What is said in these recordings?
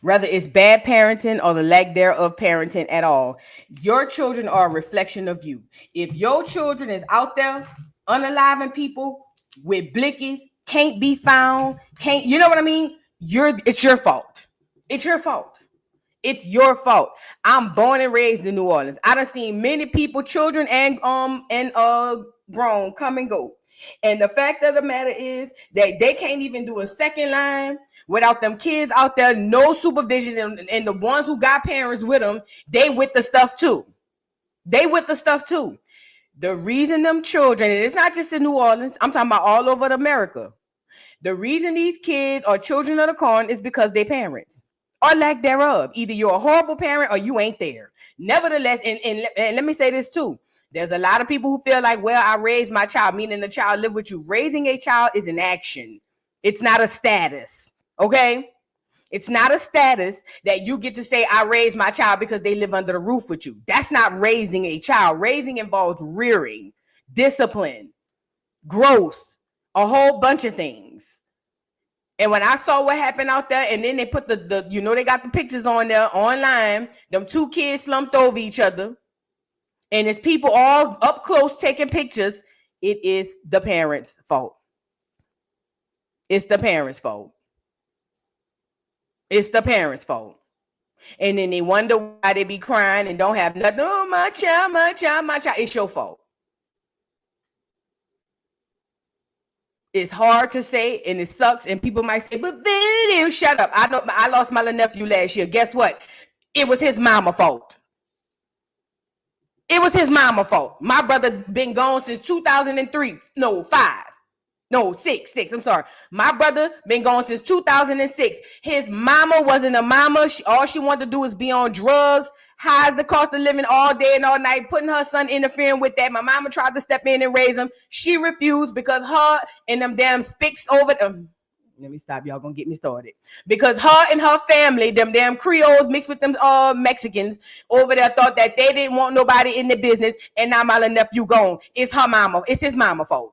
Whether it's bad parenting or the lack thereof parenting at all. Your children are a reflection of you. If your children is out there unaliving people with blickies, can't be found, can't, you know what I mean? It's your fault. It's your fault. It's your fault. I'm born and raised in New Orleans. I done seen many people, children and grown, come and go. And the fact of the matter is that they can't even do a second line without them kids out there, no supervision, and the ones who got parents with them, they with the stuff too. They with the stuff too. The reason them children, and it's not just in New Orleans, I'm talking about all over America. The reason these kids are children of the corn is because they parents or lack thereof. Either you're a horrible parent or you ain't there. Nevertheless, and let me say this too. There's a lot of people who feel like, well, I raised my child, meaning the child live with you. Raising a child is an action. It's not a status, okay? It's not a status that you get to say, I raised my child because they live under the roof with you. That's not raising a child. Raising involves rearing, discipline, growth, a whole bunch of things. And when I saw what happened out there, and then they put the you know, they got the pictures on there online, them two kids slumped over each other, and it's people all up close taking pictures, it is the parents' fault. It's the parents' fault. It's the parents' fault. And then they wonder why they be crying and don't have nothing. Oh, my child, my child, my child. It's your fault. It's hard to say and it sucks. And people might say, but then shut up. I know I lost my little nephew last year. Guess what? It was his mama fault. It was his mama fault. My brother been gone since 2003. No, 5. No, 6. I'm sorry. My brother been gone since 2006. His mama wasn't a mama. All she wanted to do is be on drugs, high the cost of living all day and all night, putting her son interfering with that. My mama tried to step in and raise him. She refused because her and them damn spics over them. Let me stop. Y'all gonna get me started. Because her and her family, them damn Creoles mixed with them Mexicans over there, thought that they didn't want nobody in the business. And now my little nephew gone. It's her mama. It's his mama fault.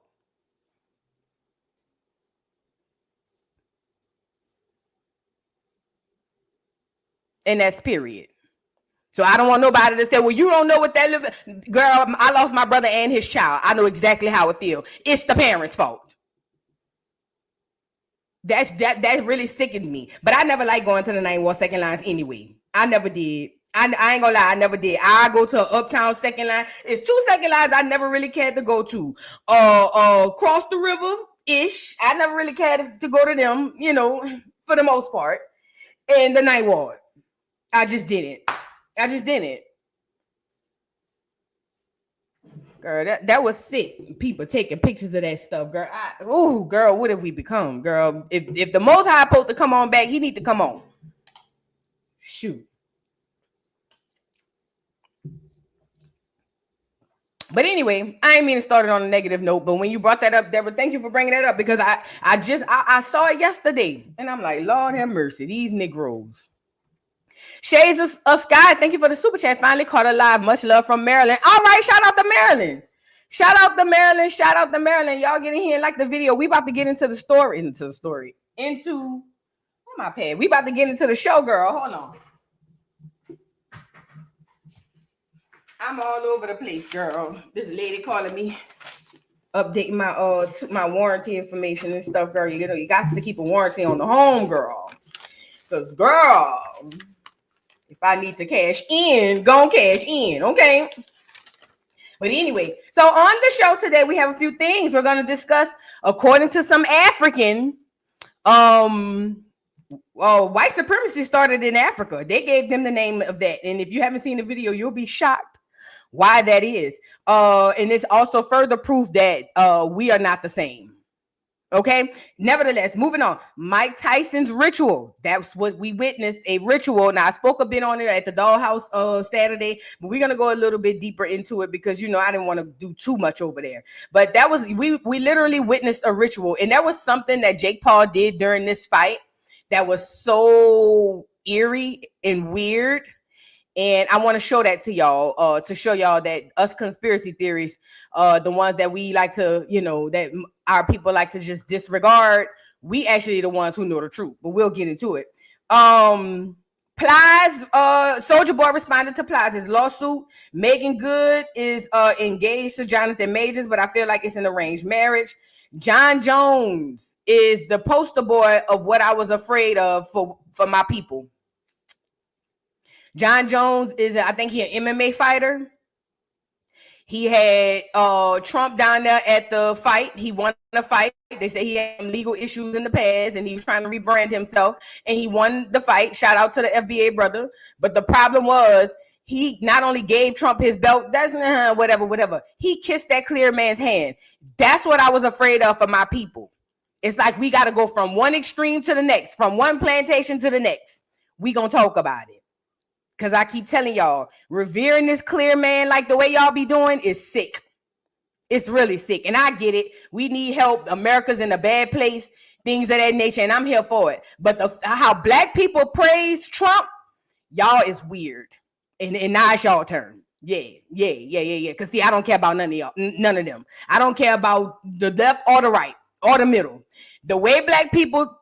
And that's period. So I don't want nobody to say, well, you don't know what that girl, I lost my brother and his child. I know exactly how it feels. It's the parents' fault. That really sickened me. But I never liked going to the 911 second lines anyway. I never did. I ain't gonna lie, I never did. I go to Uptown second line. It's 2 second lines I never really cared to go to. Cross the river-ish. I never really cared to go to them, you know, for the most part. And the night ward. I just didn't. Girl, that was sick. People taking pictures of that stuff, girl. Girl, what have we become, girl? If the Most High supposed to come on back, he need to come on. Shoot. But anyway, I ain't mean to start it on a negative note, but when you brought that up, Deborah, thank you for bringing that up, because I saw it yesterday, and I'm like, Lord have mercy, these Negroes. Shades of Sky, thank you for the super chat. Finally caught alive. Much love from Maryland. All right, shout out to Maryland. Y'all get in here and like the video. We about to get into the story. Where my pad? We about to get into the show, girl. Hold on. I'm all over the place, girl. This lady calling me, updating my warranty information and stuff, girl. You know, you got to keep a warranty on the home, girl. Because, girl, if I need to cash in, go cash in, okay? But anyway, so on the show today, we have a few things we're going to discuss. According to some African, white supremacy started in Africa. They gave them the name of that. And if you haven't seen the video, you'll be shocked why that is. And it's also further proof that we are not the same. Okay. Nevertheless, moving on. Mike Tyson's ritual. That's what we witnessed, a ritual. Now, I spoke a bit on it at the Dollhouse Saturday, but we're gonna go a little bit deeper into it because I didn't want to do too much over there. But that was we literally witnessed a ritual, and that was something that Jake Paul did during this fight that was so eerie and weird. And I want to show that to y'all, to show y'all that us conspiracy theories, the ones that we like to, that our people like to just disregard, we actually the ones who know the truth, but we'll get into it. Plies, Soulja Boy responded to Plies' lawsuit. Megan Good is engaged to Jonathan Majors, but I feel like it's an arranged marriage. John Jones is the poster boy of what I was afraid of for my people. John Jones is, I think, he an MMA fighter. He had Trump down there at the fight. He won the fight. They say he had some legal issues in the past, and he was trying to rebrand himself, and he won the fight. Shout out to the FBA brother. But the problem was, he not only gave Trump his belt, that's whatever. He kissed that clear man's hand. That's what I was afraid of for my people. It's like we got to go from one extreme to the next, from one plantation to the next. We gonna talk about it. Because I keep telling y'all, revering this clear man like the way y'all be doing is sick. It's really sick. And I get it. We need help. America's in a bad place. Things of that nature. And I'm here for it. But how black people praise Trump, y'all is weird. And now it's y'all turn. Yeah. Because see, I don't care about none of y'all. None of them. I don't care about the left or the right or the middle. The way black people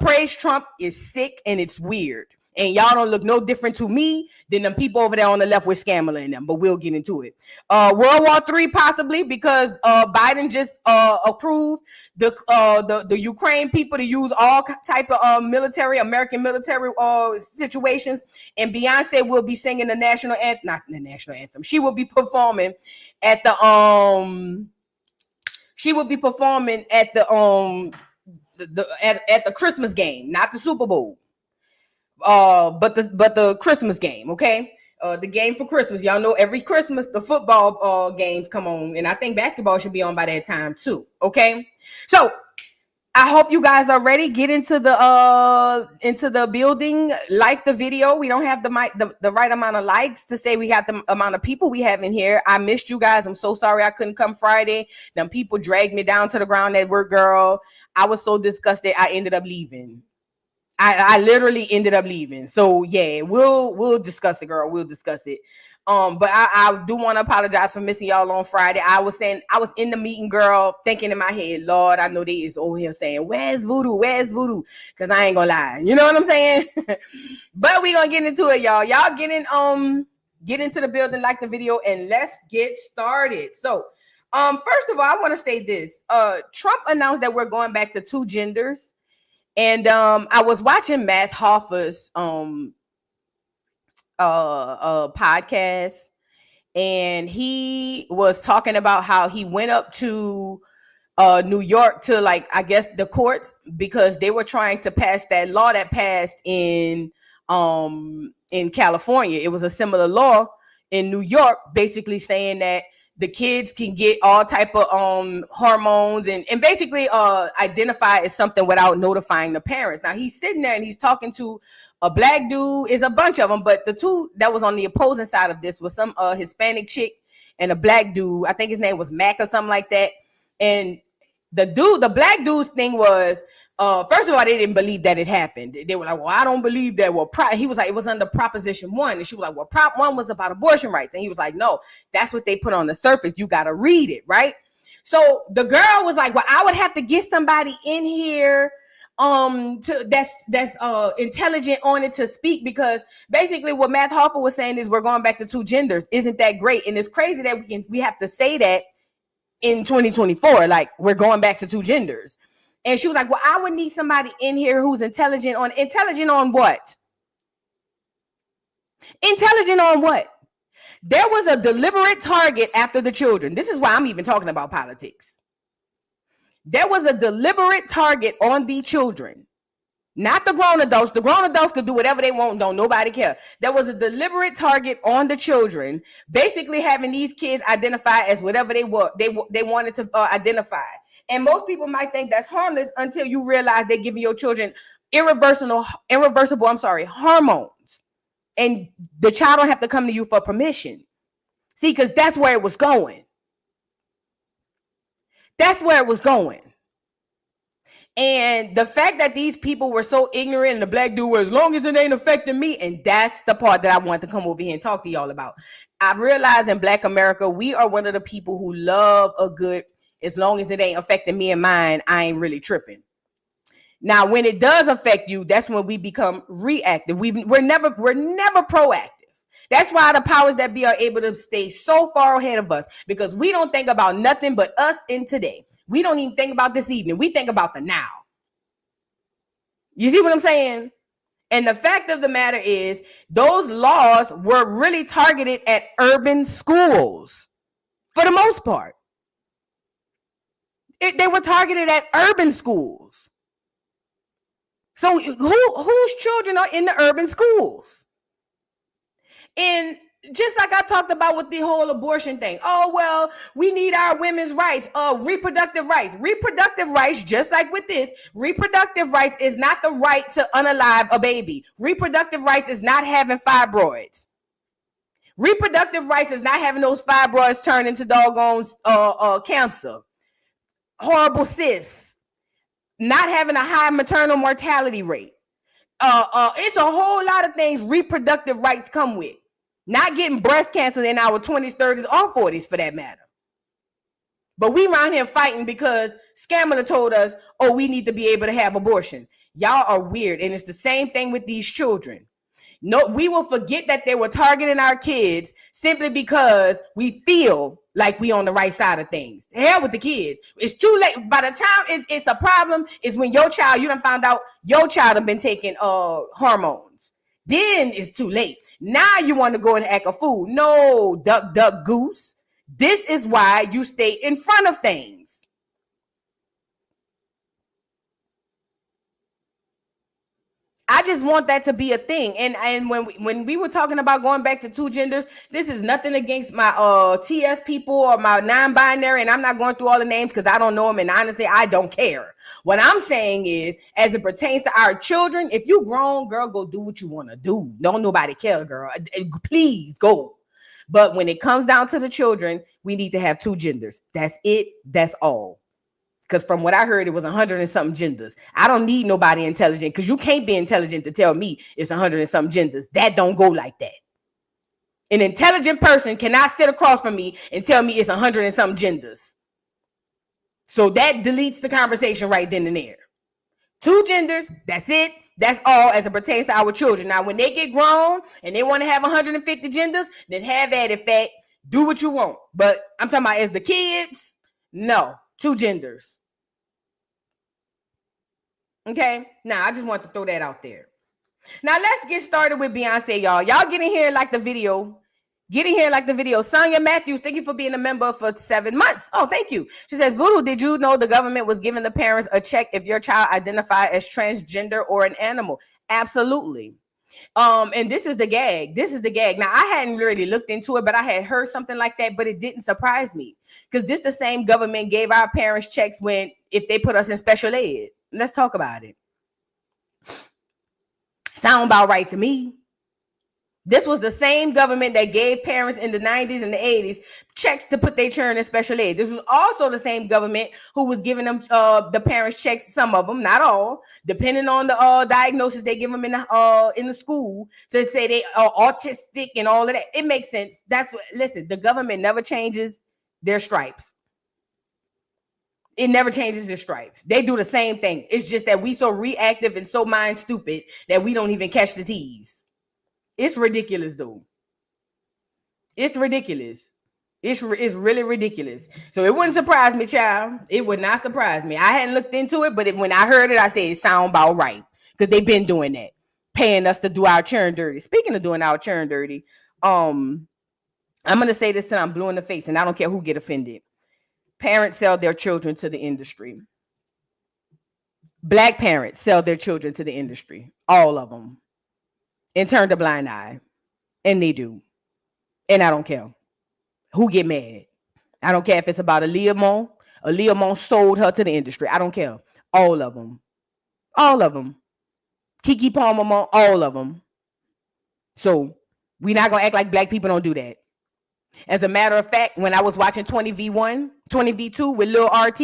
praise Trump is sick and it's weird. And y'all don't look no different to me than them people over there on the left with Scammer in them. But we'll get into it. World War III possibly, because Biden just approved the Ukraine people to use all type of American military situations. And Beyonce will be singing the national anthem, not the national anthem. She will be performing at the at the Christmas game, not the Super Bowl. But the Christmas game, okay? The game for Christmas. Y'all know every Christmas the football games come on, and I think basketball should be on by that time too, okay? So I hope you guys are ready. Get into the building. Like the video. We don't have the right amount of likes to say we got the amount of people we have in here. I missed you guys. I'm so sorry I couldn't come Friday. Them people dragged me down to the ground at work, girl. I was so disgusted I ended up leaving. I literally ended up leaving. So yeah, we'll discuss it, girl. We'll discuss it. But I do want to apologize for missing y'all on Friday. I was in the meeting, girl, thinking in my head, Lord, I know they is over here saying, where's Voodoo? Where's Voodoo? Because I ain't gonna lie. You know what I'm saying? But we gonna get into it, y'all. Y'all get into the building, like the video, and let's get started. So first of all, I want to say this. Trump announced that we're going back to 2 genders. And I was watching Matt Hoffa's podcast, and he was talking about how he went up to New York to, like, I guess the courts, because they were trying to pass that law that passed in California. It was a similar law in New York, basically saying that the kids can get all type of hormones and basically identify as something without notifying the parents. Now he's sitting there and he's talking to a black dude. Is a bunch of them, but the two that was on the opposing side of this was some Hispanic chick and a black dude. I think his name was Mac or something like that. And the black dude's thing was, first of all, they didn't believe that it happened. They were like, well, I don't believe that. Well, he was like, it was under Proposition 1. And she was like, well, Prop 1 was about abortion rights. And he was like, no, that's what they put on the surface. You got to read it, right? So the girl was like, well, I would have to get somebody in here that's intelligent on it to speak, because basically what Matt Hoffa was saying is we're going back to 2 genders. Isn't that great? And it's crazy that we have to say that in 2024, like we're going back to 2 genders. And she was like, well, I would need somebody in here who's intelligent on what? Intelligent on what? There was a deliberate target after the children. This is why I'm even talking about politics. There was a deliberate target on the children, not the grown adults. The grown adults could do whatever they want. Don't nobody care. There was a deliberate target on the children, basically having these kids identify as whatever they wanted to identify. And most people might think that's harmless until you realize they're giving your children irreversible hormones. And the child don't have to come to you for permission. See, because that's where it was going. That's where it was going. And the fact that these people were so ignorant, and the black dude was, as long as it ain't affecting me, and that's the part that I want to come over here and talk to y'all about. I've realized in Black America, we are one of the people who love a good, as long as it ain't affecting me and mine, I ain't really tripping. Now, when it does affect you, that's when we become reactive. We're never proactive. That's why the powers that be are able to stay so far ahead of us, because we don't think about nothing but us in today. We don't even think about this evening. We think about the now. You see what I'm saying? And the fact of the matter is, those laws were really targeted at urban schools for the most part. They were targeted at urban schools. So whose children are in the urban schools? And just like I talked about with the whole abortion thing. Oh, well, we need our women's rights, reproductive rights. Reproductive rights, just like with this, reproductive rights is not the right to unalive a baby. Reproductive rights is not having fibroids. Reproductive rights is not having those fibroids turn into doggone cancer. Horrible cysts. Not having a high maternal mortality rate. It's a whole lot of things reproductive rights come with. Not getting breast cancer in our 20s, 30s, or 40s for that matter. But we around here fighting because Scammer told us, oh, we need to be able to have abortions. Y'all are weird. And it's the same thing with these children. No, we will forget that they were targeting our kids simply because we feel like we on the right side of things. Hell with the kids. It's too late. By the time it's a problem, is when your child, you done found out your child have been taking hormones. Then it's too late. Now you want to go and act a fool. No, duck, duck, goose. This is why you stay in front of things. I just want that to be a thing. And when we were talking about going back to two genders, this is nothing against my TS people or my non-binary, and I'm not going through all the names because I don't know them, and honestly, I don't care. What I'm saying is, as it pertains to our children, if you grown, girl, go do what you want to do. Don't nobody care, girl. Please go. But when it comes down to the children, we need to have two genders. That's it. That's all. Because from what I heard, it was 100 and something genders. I don't need nobody intelligent, because you can't be intelligent to tell me it's 100 and something genders. That don't go like that. An intelligent person cannot sit across from me and tell me it's 100 and something genders. So that deletes the conversation right then and there. Two genders, that's it. That's all as it pertains to our children. Now, when they get grown and they want to have 150 genders, then have at it, fat. Do what you want. But I'm talking about as the kids, no. Two genders. Okay, now I just want to throw that out there. Now let's get started with Beyonce, y'all. Y'all get in here like the video. Get in here like the video. Sonia Matthews, thank you for being a member for 7 months. Oh, thank you. She says, Voodoo, did you know the government was giving the parents a check if your child identified as transgender or an animal? Absolutely. And this is the gag. This is the gag. Now, I hadn't really looked into it, but I had heard something like that, but it didn't surprise me, because this the same government gave our parents checks if they put us in special ed. Let's talk about it. Sound about right to me. This was the same government that gave parents in the 90s and the 80s checks to put their children in special ed. This was also the same government who was giving them the parents checks, some of them, not all, depending on the diagnosis they give them in the school, to say they are autistic and all of that. It makes sense. Listen, the government never changes their stripes. It never changes their stripes. They do the same thing. It's just that we so reactive and so mind stupid that we don't even catch the T's. It's ridiculous, though. It's ridiculous. It's really ridiculous. So it wouldn't surprise me, child. It would not surprise me. I hadn't looked into it, but when I heard it, I said it sound about right, because they've been doing that, paying us to do our churn dirty. Speaking of doing our churn dirty, I'm gonna say this till I'm blue in the face, and I don't care who get offended. Parents sell their children to the industry. Black parents sell their children to the industry. All of them. And turn a blind eye. And they do. And I don't care who get mad. I don't care if it's about Aaliyah Mon. Aaliyah Mon sold her to the industry. I don't care. All of them. All of them. Keke Palmer Mon. All of them. So we're not going to act like black people don't do that. As a matter of fact, when I was watching 20v2 with Lil RT,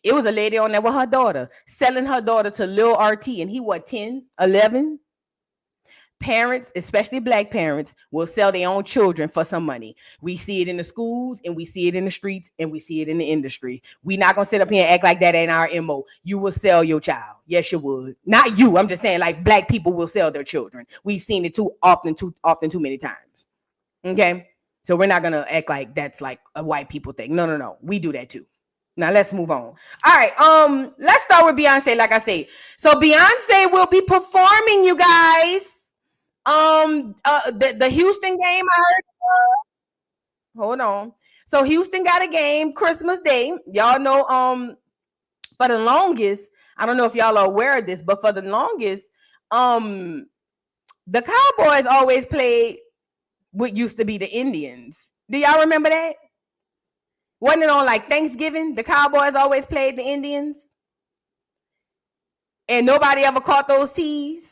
it was a lady on there with her daughter, selling her daughter to Lil RT, and he, 10, 11? parents, especially black parents, will sell their own children for some money. We see it in the schools, and we see it in the streets, and we see it in the industry. We not gonna sit up here and act like that ain't our MO. You will sell your child. Yes, you would. Not you. I'm just saying, like, black people will sell their children. We've seen it too many times. Okay, so we're not gonna act like that's like a white people thing. No. We do that too. Now let's move on. All right. Let's start with Beyonce. Like I say, so Beyonce will be performing, you guys. The Houston game, I heard. Hold on. So Houston got a game Christmas Day. Y'all know. For the longest, I don't know if y'all are aware of this, but for the longest, the Cowboys always played what used to be the Indians. Do y'all remember that? Wasn't it on like Thanksgiving? The Cowboys always played the Indians, and nobody ever caught those T's.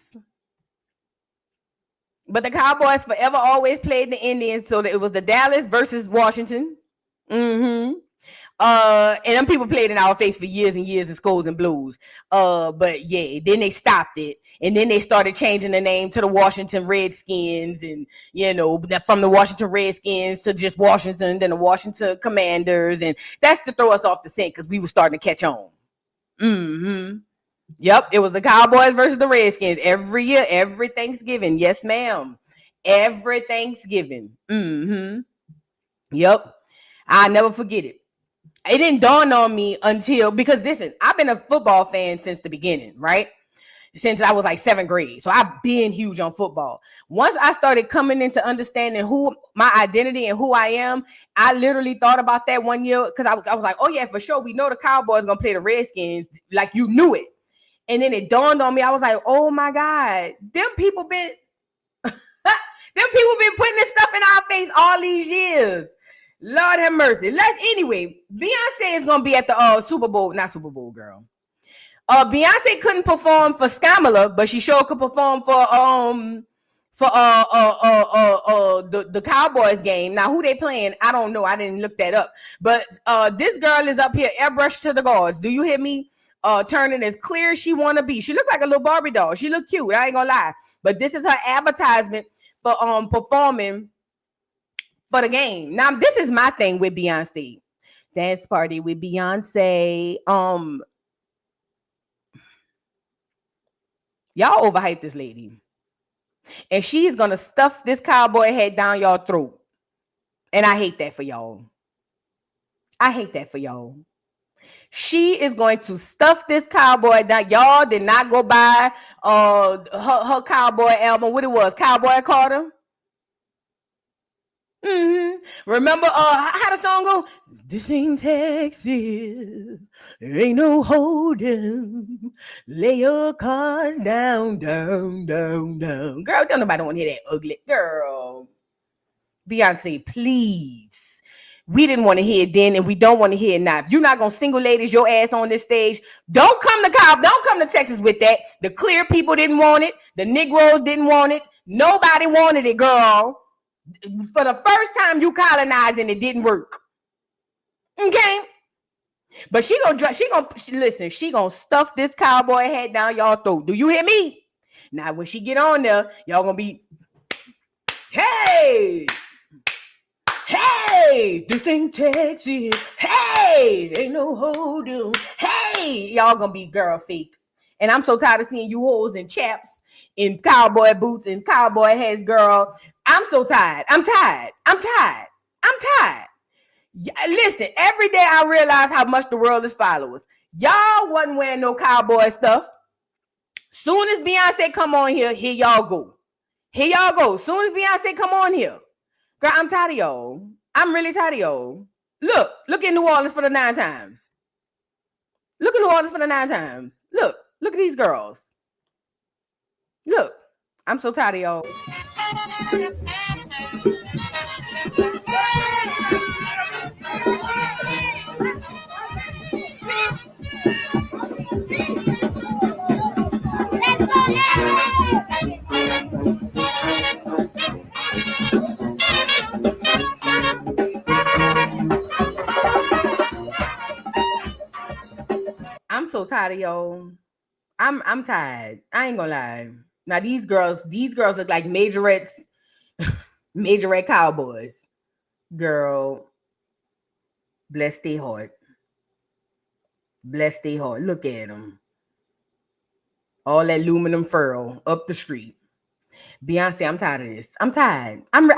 But the Cowboys forever always played the Indians, so that it was the Dallas versus Washington. And them people played in our face for years and years in Skulls and Blues. But yeah, then they stopped it, and then they started changing the name to the Washington Redskins, and from the Washington Redskins to just Washington, then the Washington Commanders, and that's to throw us off the scent because we were starting to catch on. Yep, it was the Cowboys versus the Redskins every year, every Thanksgiving. Yes, ma'am. Every Thanksgiving. Yep. I'll never forget it. It didn't dawn on me until, because listen, I've been a football fan since the beginning, right? Since I was like 7th grade. So I've been huge on football. Once I started coming into understanding who my identity and who I am, I literally thought about that one year because I was like, oh yeah, for sure. We know the Cowboys going to play the Redskins. Like, you knew it. And then it dawned on me. I was like, oh my God, them people been putting this stuff in our face all these years. Lord have mercy. Anyway, Beyonce is gonna be at the Super Bowl, not Super Bowl, girl. Beyonce couldn't perform for Scamala, but she sure could perform for the Cowboys game. Now, who they playing? I don't know. I didn't look that up. But this girl is up here, airbrushed to the guards. Do you hear me? Turning as clear as she want to be. She looked like a little Barbie doll. She looked cute. I ain't gonna lie. But this is her advertisement for performing for the game. Now, this is my thing with Beyonce. Dance party with Beyonce. Y'all overhyped this lady. And she's gonna stuff this cowboy head down y'all throat. And I hate that for y'all. She is going to stuff this cowboy down. Y'all did not go buy her cowboy album. What it was? Cowboy Carter. Remember how the song go? This ain't Texas. There ain't no holding. Lay your cards down. Girl, don't nobody want to hear that ugly girl. Beyonce, please. We didn't want to hear it then, and we don't want to hear it now. If you're not gonna single ladies your ass on this stage, don't come to Texas with that. The clear people didn't want it. The Negroes didn't want it. Nobody wanted it, girl. For the first time you colonized and it didn't work. Okay? But she gonna stuff this cowboy head down y'all throat. Do you hear me? Now when she get on there, y'all gonna be, hey, this ain't Texas. Hey, ain't no hold'em. Hey, y'all gonna be girl fake. And I'm so tired of seeing you hoes in chaps, in cowboy boots, and cowboy heads, girl. I'm so tired. I'm tired. Listen, every day I realize how much the world is followers. Y'all wasn't wearing no cowboy stuff. Soon as Beyonce come on here y'all go. Soon as Beyonce come on here. Girl, I'm tired of y'all. I'm really tired of y'all. Look in New Orleans for the 9 times. Look at these girls. Look, I'm so tired of y'all. I'm so tired of y'all. I'm tired. I ain't gonna lie. Now these girls look like majorettes, majorette cowboys. Girl, bless their heart. Bless their heart. Look at them. All that aluminum furl up the street. Beyonce, I'm tired of this. I'm tired. I'm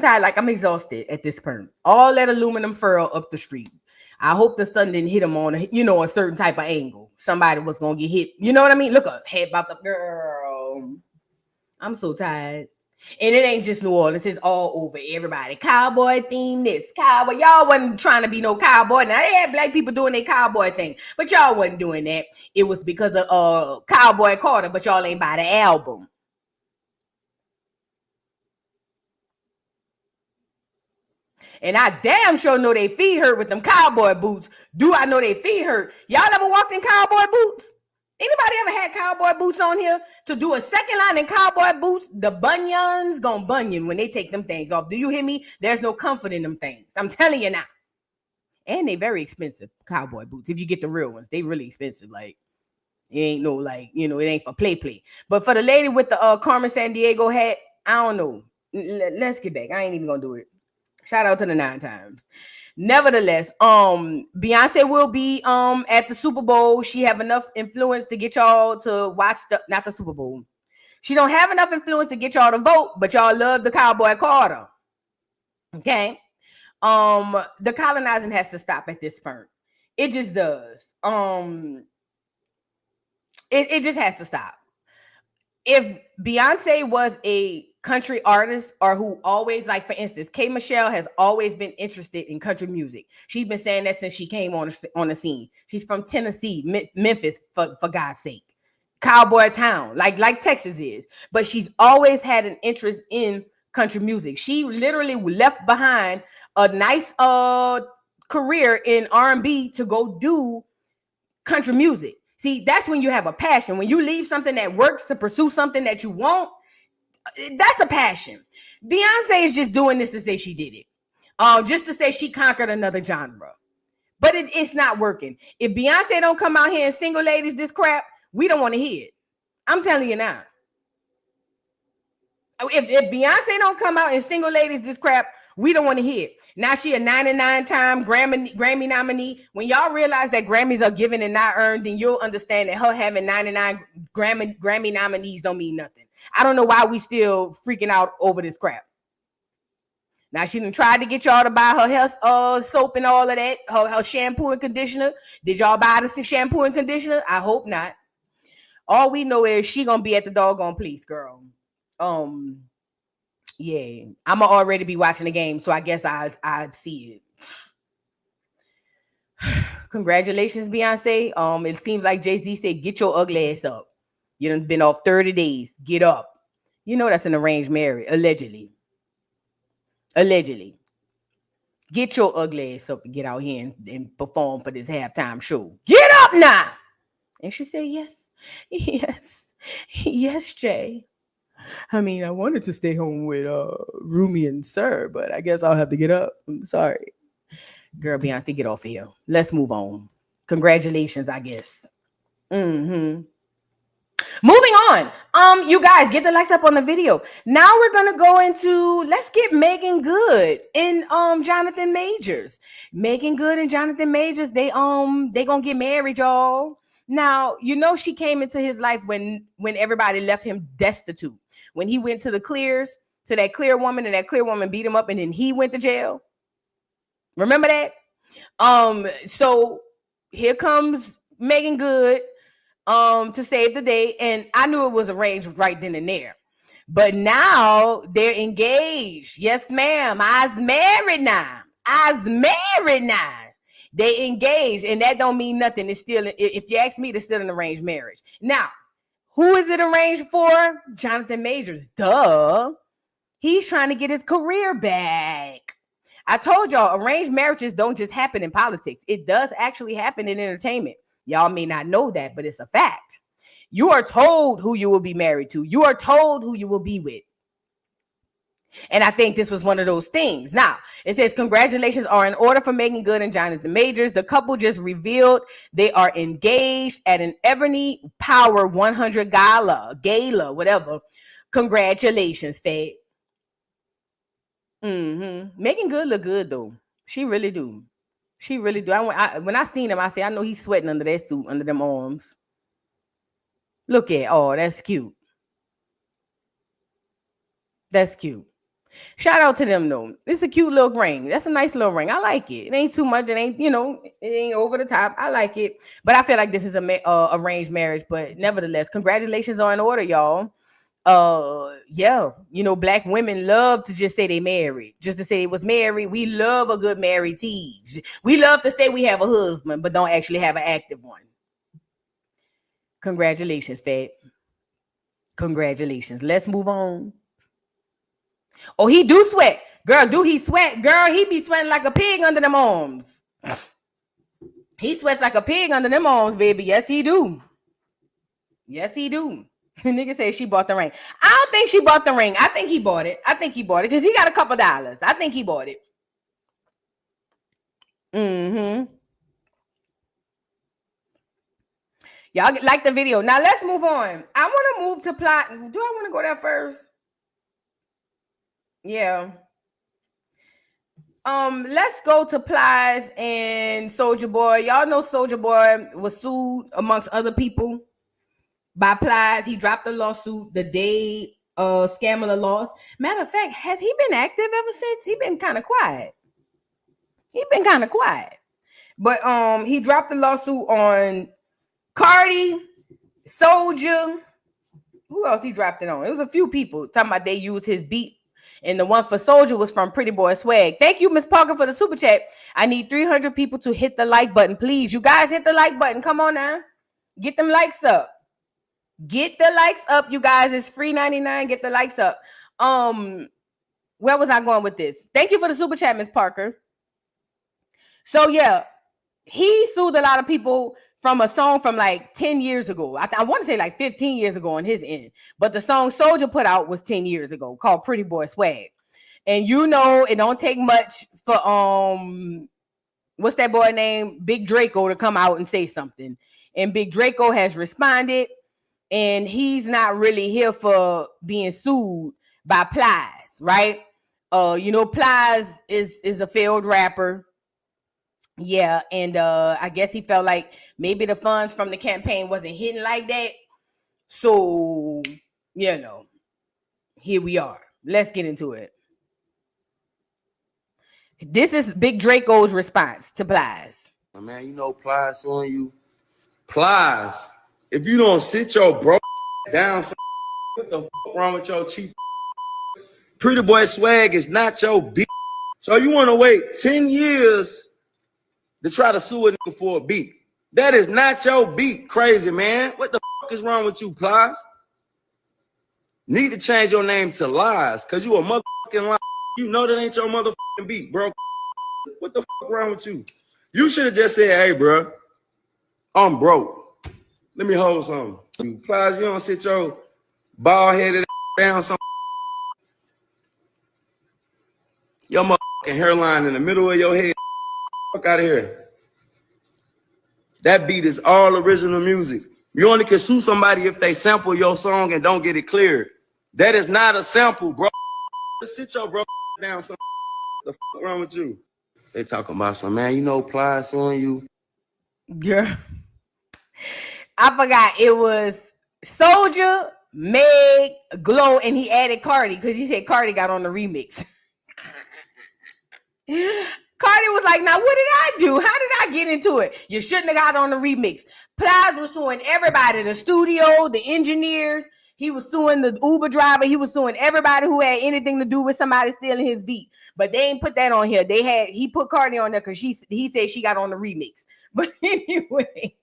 tired. Like, I'm exhausted at this point. All that aluminum furl up the street. I hope the sun didn't hit him on a certain type of angle. Somebody was gonna get hit. You know what I mean? Look up, head about the girl. I'm so tired. And it ain't just New Orleans, it's all over. Everybody cowboy theme, this cowboy. Y'all wasn't trying to be no cowboy. Now they had black people doing their cowboy thing, but y'all wasn't doing that. It was because of Cowboy Carter, but y'all ain't buy the album. And I damn sure know they feet hurt with them cowboy boots. Do I know they feet hurt? Y'all ever walked in cowboy boots? Anybody ever had cowboy boots on here? To do a second line in cowboy boots, the bunions gonna bunion when they take them things off. Do you hear me? There's no comfort in them things. I'm telling you now. And they very expensive, cowboy boots. If you get the real ones, they really expensive. Like, it ain't no, like, it ain't for play. But for the lady with the Carmen Sandiego hat, I don't know. Let's get back. I ain't even gonna do it. Shout out to the 9 times. Nevertheless, Beyonce will be at the Super Bowl. She have enough influence to get y'all to watch not the Super Bowl. She don't have enough influence to get y'all to vote, but y'all love the Cowboy Carter. Okay. The colonizing has to stop at this point. It just does. It just has to stop. If Beyonce was a country artist, or who always, like, for instance, K. Michelle has always been interested in country music. She's been saying that since she came on the scene. She's from Tennessee, Memphis, for God's sake. Cowboy town, like Texas is. But she's always had an interest in country music. She literally left behind a nice career in R&B to go do country music. See, that's when you have a passion. When you leave something that works to pursue something that you want, that's a passion. Beyonce is just doing this to say she did it. Just to say she conquered another genre. But it's not working. If Beyonce don't come out here and single ladies this crap, we don't want to hear it. I'm telling you now. If Beyonce don't come out and single ladies this crap, we don't want to hear it. Now she a 99-time Grammy nominee. When y'all realize that Grammys are given and not earned, then you'll understand that her having 99 Grammy nominees don't mean nothing. I don't know why we still freaking out over this crap. Now she done tried to get y'all to buy her hair soap and all of that, her shampoo and conditioner. Did y'all buy the shampoo and conditioner? I hope not. All we know is she gonna be at the doggone police, girl. Yeah, I'm already be watching the game, so I guess I'd see it. Congratulations, Beyonce. It seems like Jay-Z said, get your ugly ass up. You done been off 30 days. Get up. You know that's an arranged marriage, allegedly. Get your ugly ass up and get out here and perform for this halftime show. Get up now. And she said, yes, Jay. I mean, I wanted to stay home with Rumi and Sir, but I guess I'll have to get up. I'm sorry. Girl, Beyonce, get off of here. Let's move on. Congratulations, I guess. Moving on. You guys, get the likes up on the video. Now we're gonna go into, let's get Megan Good and Jonathan Majors. Megan Good and Jonathan Majors, they gonna get married, y'all. Now, she came into his life when everybody left him destitute. When he went to the Clears, to that Clear woman, and that Clear woman beat him up, and then he went to jail. Remember that? So here comes Megan Good to save the day, and I knew it was arranged right then and there. But now they're engaged. Yes, ma'am. I's married now. They engaged, and that don't mean nothing. It's still, if you ask me, it's still an arranged marriage. Now, who is it arranged for? Jonathan Majors. Duh. He's trying to get his career back. I told y'all, arranged marriages don't just happen in politics. It does actually happen in entertainment. Y'all may not know that, but it's a fact. You are told who you will be married to. You are told who you will be with. And I think this was one of those things. Now, it says, congratulations are in order for Megan Good and Jonathan Majors. The couple just revealed they are engaged at an Ebony Power 100 gala, whatever. Congratulations, Fed. Megan Good look good, though. She really do. She really do. When I seen him, I said, I know he's sweating under that suit, under them arms. Look at, oh, that's cute. That's cute. Shout out to them though. It's a cute little ring. That's a nice little ring. I like it. It ain't too much. It ain't, it ain't over the top. I like it. But I feel like this is a arranged marriage. But nevertheless, congratulations are in order, y'all. Yeah, black women love to just say they married, just to say they was married. We love a good married tease. We love to say we have a husband, but don't actually have an active one. Congratulations, Fed. Congratulations. Let's move on. Oh, he do sweat. Girl, do he sweat? Girl, he be sweating like a pig under them arms. He sweats like a pig under them arms, baby. Yes, he do. Yes, he do. The nigga said she bought the ring. I don't think she bought the ring. I think he bought it. Because he got a couple dollars. I think he bought it. Y'all like the video. Now let's move on. I want to move to plot. Do I want to go there first? Yeah. Let's go to Plies and Soulja Boy. Y'all know Soulja Boy was sued amongst other people by Plies. He dropped a lawsuit the day Scammer lost. Matter of fact, has he been active ever since? He been kind of quiet. But he dropped a lawsuit on Cardi, Soulja. Who else he dropped it on? It was a few people talking about they used his beat. And the one for Soulja was from Pretty Boy Swag. Thank you, Miss Parker, for the super chat. I need 300 people to hit the like button, please. You guys hit the like button. Come on now. Get them likes up. Get the likes up, you guys. It's free 99. Get the likes up. Where was I going with this? Thank you for the super chat, Miss Parker. So, yeah, he sued a lot of people from a song from like 10 years ago. I want to say like 15 years ago on his end. But the song Soulja put out was 10 years ago called Pretty Boy Swag. And it don't take much for what's that boy name? Big Draco to come out and say something. And Big Draco has responded. And he's not really here for being sued by Plies, right? Plies is a failed rapper. Yeah, and I guess he felt like maybe the funds from the campaign wasn't hitting like that. So, here we are. Let's get into it. This is Big Draco's response to Plies. Man, Plies on you. Plies, if you don't sit your bro down, what the fuck wrong with your cheap? Pretty Boy Swag is not your beat. So you want to wait 10 years to try to sue a nigga for a beat. That is not your beat, crazy man. What the fuck is wrong with you, Plies? Need to change your name to Lies, because you a motherfucking lie. You know that ain't your motherfucking beat, bro. What the fuck wrong with you? You should have just said, hey, bro, I'm broke. Let me hold something. Plies, you don't sit your bald-headed down some. Your motherfucking hairline in the middle of your head. Fuck out of here. That beat is all original music. You only can sue somebody if they sample your song and don't get it cleared. That is not a sample, bro. Sit your bro down. Some the fuck wrong with you? They talking about some man. Plies on you. Girl, I forgot it was Soulja, Meg, Glow, and he added Cardi because he said Cardi got on the remix. Cardi was like, now what did I do? How did I get into it? You shouldn't have got on the remix. Plies was suing everybody, the studio, the engineers. He was suing the Uber driver. He was suing everybody who had anything to do with somebody stealing his beat. But they ain't put that on here. He put Cardi on there because he said she got on the remix. But anyway,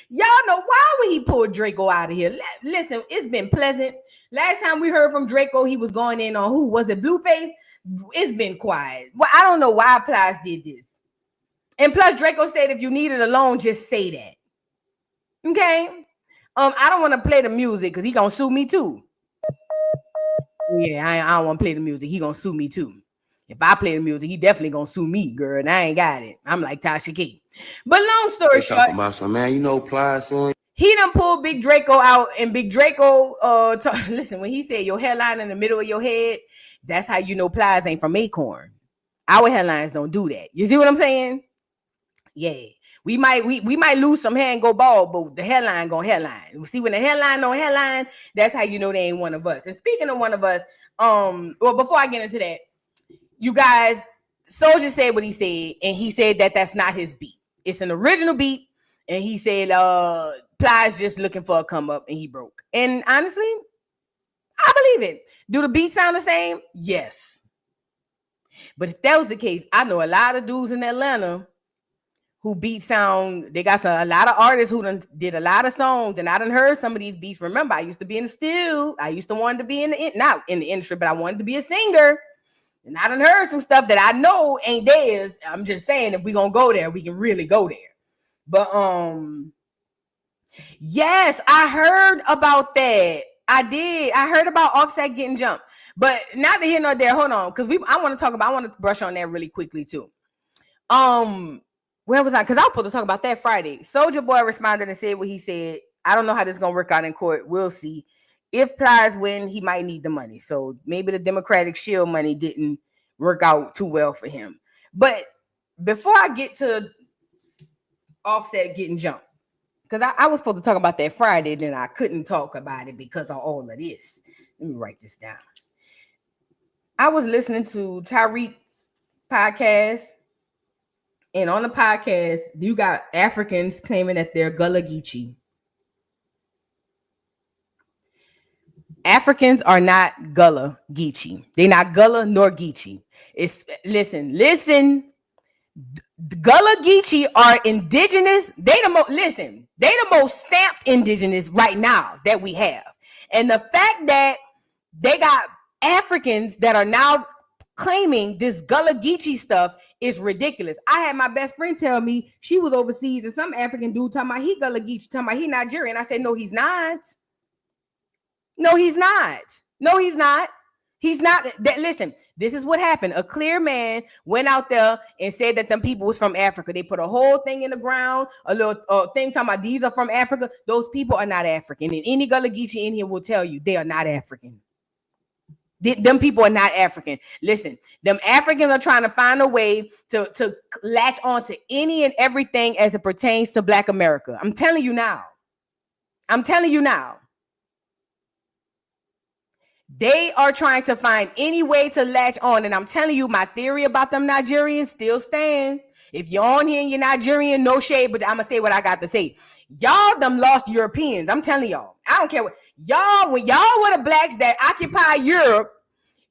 y'all know why would he pull Draco out of here? Listen, it's been pleasant. Last time we heard from Draco, he was going in on who? Was it Blueface? It's been quiet. Well, I don't know why Plies did this. And plus, Draco said if you need it alone, just say that. Okay? I don't want to play the music because he gonna sue me too. Yeah, I don't want to play the music. He gonna sue me too. If I play the music, he definitely gonna sue me, girl. And I ain't got it. I'm like Tasha K. But long story They short, talking about some, man, you know Plies suing. he done pulled Big Draco out, and Big Draco, listen, when he said your hairline in the middle of your head, that's how you know Plies ain't from Acorn. Our hairlines don't do that. You see what I'm saying? Yeah, we might lose some hair and go bald, but the hairline gonna hairline. See, when the hairline don't hairline, that's how you know they ain't one of us. And speaking of one of us, well, before I get into that, you guys, Soulja said what he said, and he said that that's not his beat. It's an original beat, and he said Plies just looking for a come up, and he broke. And honestly, I believe it. Do the beats sound the same? Yes. But if that was the case, I know a lot of dudes in Atlanta who beat sound. They got a lot of artists who did a lot of songs, and I done heard some of these beats. Remember, I used to be in the studio. I used to want to be not in the industry, but I wanted to be a singer. And I done heard some stuff that I know ain't theirs. I'm just saying, if we gonna go there, we can really go there. But yes, I heard about that. I did. I heard about Offset getting jumped, but not here nor there. Hold on, because I want to brush on that really quickly too. Where was I? Because I was supposed to talk about that Friday. Soulja Boy responded and said what he said. I don't know how this is gonna work out in court. We'll see. If Plies win, he might need the money. So maybe the Democratic Shield money didn't work out too well for him. But before I get to Offset getting jumped, because I was supposed to talk about that Friday, then I couldn't talk about it because of all of this. Let me write this down. I was listening to Tyreek podcast, and on the podcast, you got Africans claiming that they're Gullah Geechee. Africans are not Gullah Geechee. They're not Gullah nor Geechee. Listen. Gullah Geechee are indigenous. They the most stamped indigenous right now that we have. And the fact that they got Africans that are now claiming this Gullah Geechee stuff is ridiculous. I had my best friend tell me she was overseas and some African dude talking about he Gullah Geechee, talking about he Nigerian. I said, no, he's not. No, he's not. No, he's not. He's not. Listen, this is what happened. A clear man went out there and said that them people was from Africa. They put a whole thing in the ground, a little thing talking about these are from Africa. Those people are not African. And any Gullah Geechee in here will tell you they are not African. Them people are not African. Listen, them Africans are trying to find a way to latch on to any and everything as it pertains to Black America. I'm telling you now. They are trying to find any way to latch on. And I'm telling you, my theory about them Nigerians still stands. If you're on here and you're Nigerian, no shade, but I'm going to say what I got to say. Y'all them lost Europeans. I'm telling y'all. I don't care what. When y'all were the blacks that occupy Europe,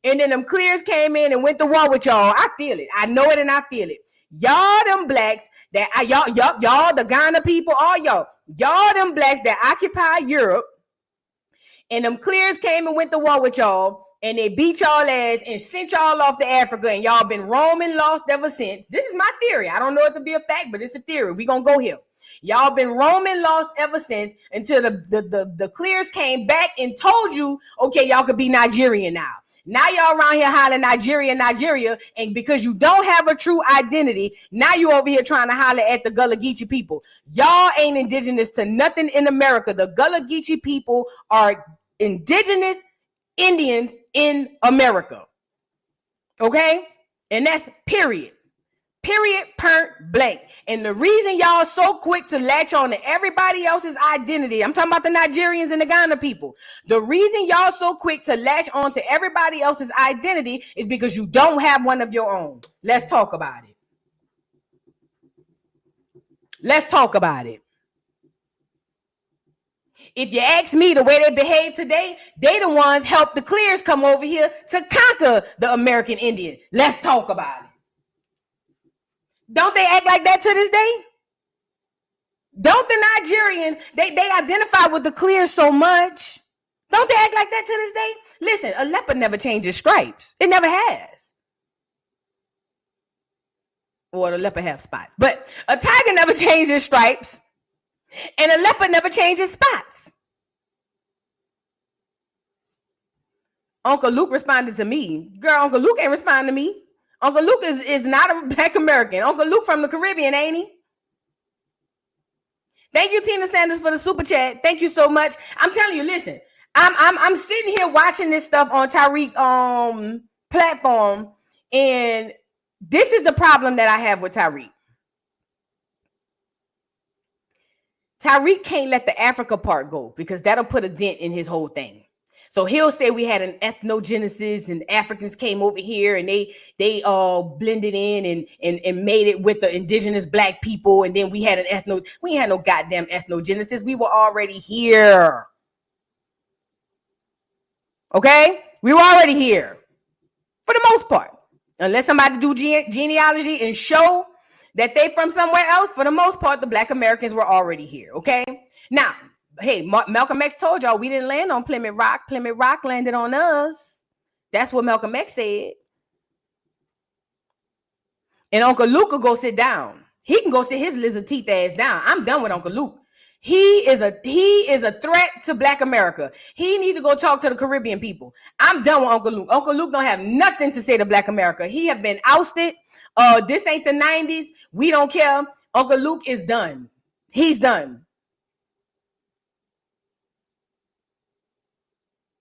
and then them clears came in and went to war with y'all, I feel it. I know it and I feel it. Y'all them blacks that, y'all the Ghana people, all y'all them blacks that occupy Europe, and them clears came and went to war with y'all, and they beat y'all ass and sent y'all off to Africa, and y'all been roaming lost ever since. This is my theory. I don't know it to be a fact, but it's a theory. We gonna go here. Y'all been roaming lost ever since until the clears came back and told you, okay, y'all could be Nigerian now. Now y'all around here hollering Nigeria, and because you don't have a true identity, now you over here trying to holler at the Gullah Geechee people. Y'all ain't indigenous to nothing in America. The Gullah Geechee people are indigenous Indians in America. Okay? And that's period. Period, point blank. And the reason y'all so quick to latch on to everybody else's identity, I'm talking about the Nigerians and the Ghana people. The reason y'all so quick to latch on to everybody else's identity is because you don't have one of your own. Let's talk about it. If you ask me, the way they behave today, they the ones helped the clears come over here to conquer the American Indian. Let's talk about it. Don't they act like that to this day? Don't the Nigerians, they identify with the clears so much? Don't they act like that to this day? Listen, a leopard never changes stripes. It never has. Or the leopard have spots. But a tiger never changes stripes. And a leopard never changes spots. Uncle Luke responded to me. Girl, Uncle Luke ain't responding to me. Uncle Luke is not a Black American. Uncle Luke from the Caribbean, ain't he? Thank you, Tina Sanders, for the super chat. Thank you so much. I'm telling you, listen, I'm sitting here watching this stuff on Tyreek platform, and this is the problem that I have with Tyreek. Tyreek can't let the Africa part go because that'll put a dent in his whole thing. So he'll say we had an ethnogenesis and Africans came over here and they blended in and made it with the indigenous Black people, and then we had we had no goddamn ethnogenesis. We were already here. Okay? We were already here for the most part. Unless somebody do genealogy and show that they from somewhere else, for the most part, the Black Americans were already here, okay? Now, hey, Malcolm X told y'all we didn't land on Plymouth Rock. Plymouth Rock landed on us. That's what Malcolm X said. And Uncle Luke will go sit down. He can go sit his lizard teeth ass down. I'm done with Uncle Luke. He is a threat to Black America. He needs to go talk to the Caribbean people. I'm done with Uncle Luke. Uncle Luke don't have nothing to say to Black America. He have been ousted. This ain't the 90s. We don't care. Uncle Luke is done. He's done.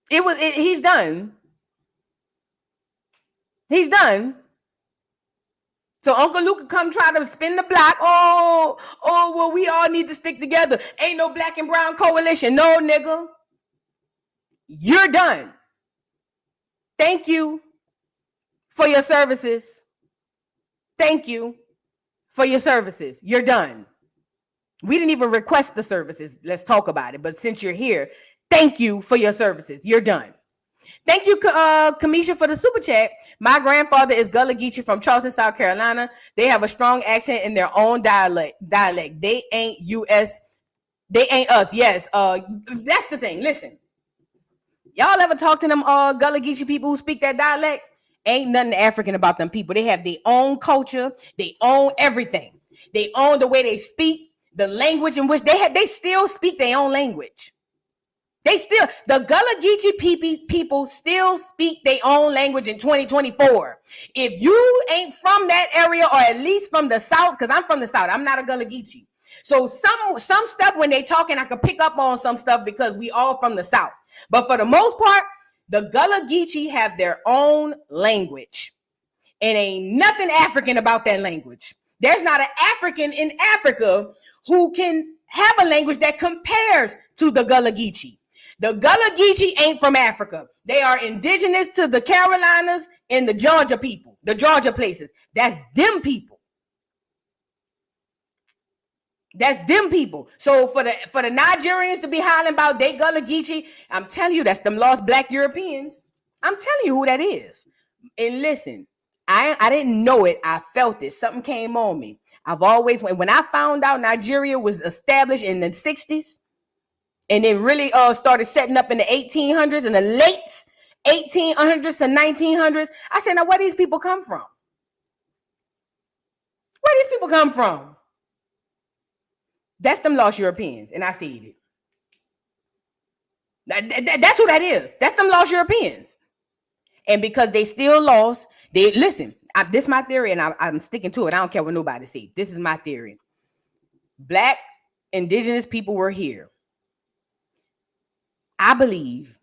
He's done. He's done. So Uncle Luke could come try to spin the block. Oh, well, we all need to stick together. Ain't no Black and brown coalition. No, nigga. You're done. Thank you for your services. Thank you for your services. You're done. We didn't even request the services. Let's talk about it. But since you're here, thank you for your services. You're done. Thank you, Kamisha, for the super chat. My grandfather is Gullah Geechee from Charleston, South Carolina. They have a strong accent in their own dialect. They ain't us. They ain't us. Yes. That's the thing. Listen, y'all ever talk to them Gullah Geechee people who speak that dialect? Ain't nothing African about them people. They have their own culture. They own everything. They own the way they speak, the language in which they still speak their own language. The Gullah Geechee people still speak their own language in 2024. If you ain't from that area, or at least from the South, because I'm from the South, I'm not a Gullah Geechee. So some stuff when they talking, I could pick up on some stuff because we all from the South. But for the most part, the Gullah Geechee have their own language. And ain't nothing African about that language. There's not an African in Africa who can have a language that compares to the Gullah Geechee. The Gullah Geechee ain't from Africa. They are indigenous to the Carolinas and the Georgia people, the Georgia places. That's them people. That's them people. So for the Nigerians to be hollering about they Gullah Geechee, I'm telling you, that's them lost Black Europeans. I'm telling you who that is. And listen, I didn't know it. I felt it. Something came on me. I've always, when I found out Nigeria was established in the 60s, and then really started setting up in the 1800s, in the late 1800s to 1900s, I said, now where these people come from? Where these people come from? That's them lost Europeans, and I said it. That's who that is. That's them lost Europeans. And because they still lost, this is my theory, and I'm sticking to it. I don't care what nobody says. This is my theory. Black indigenous people were here. I believe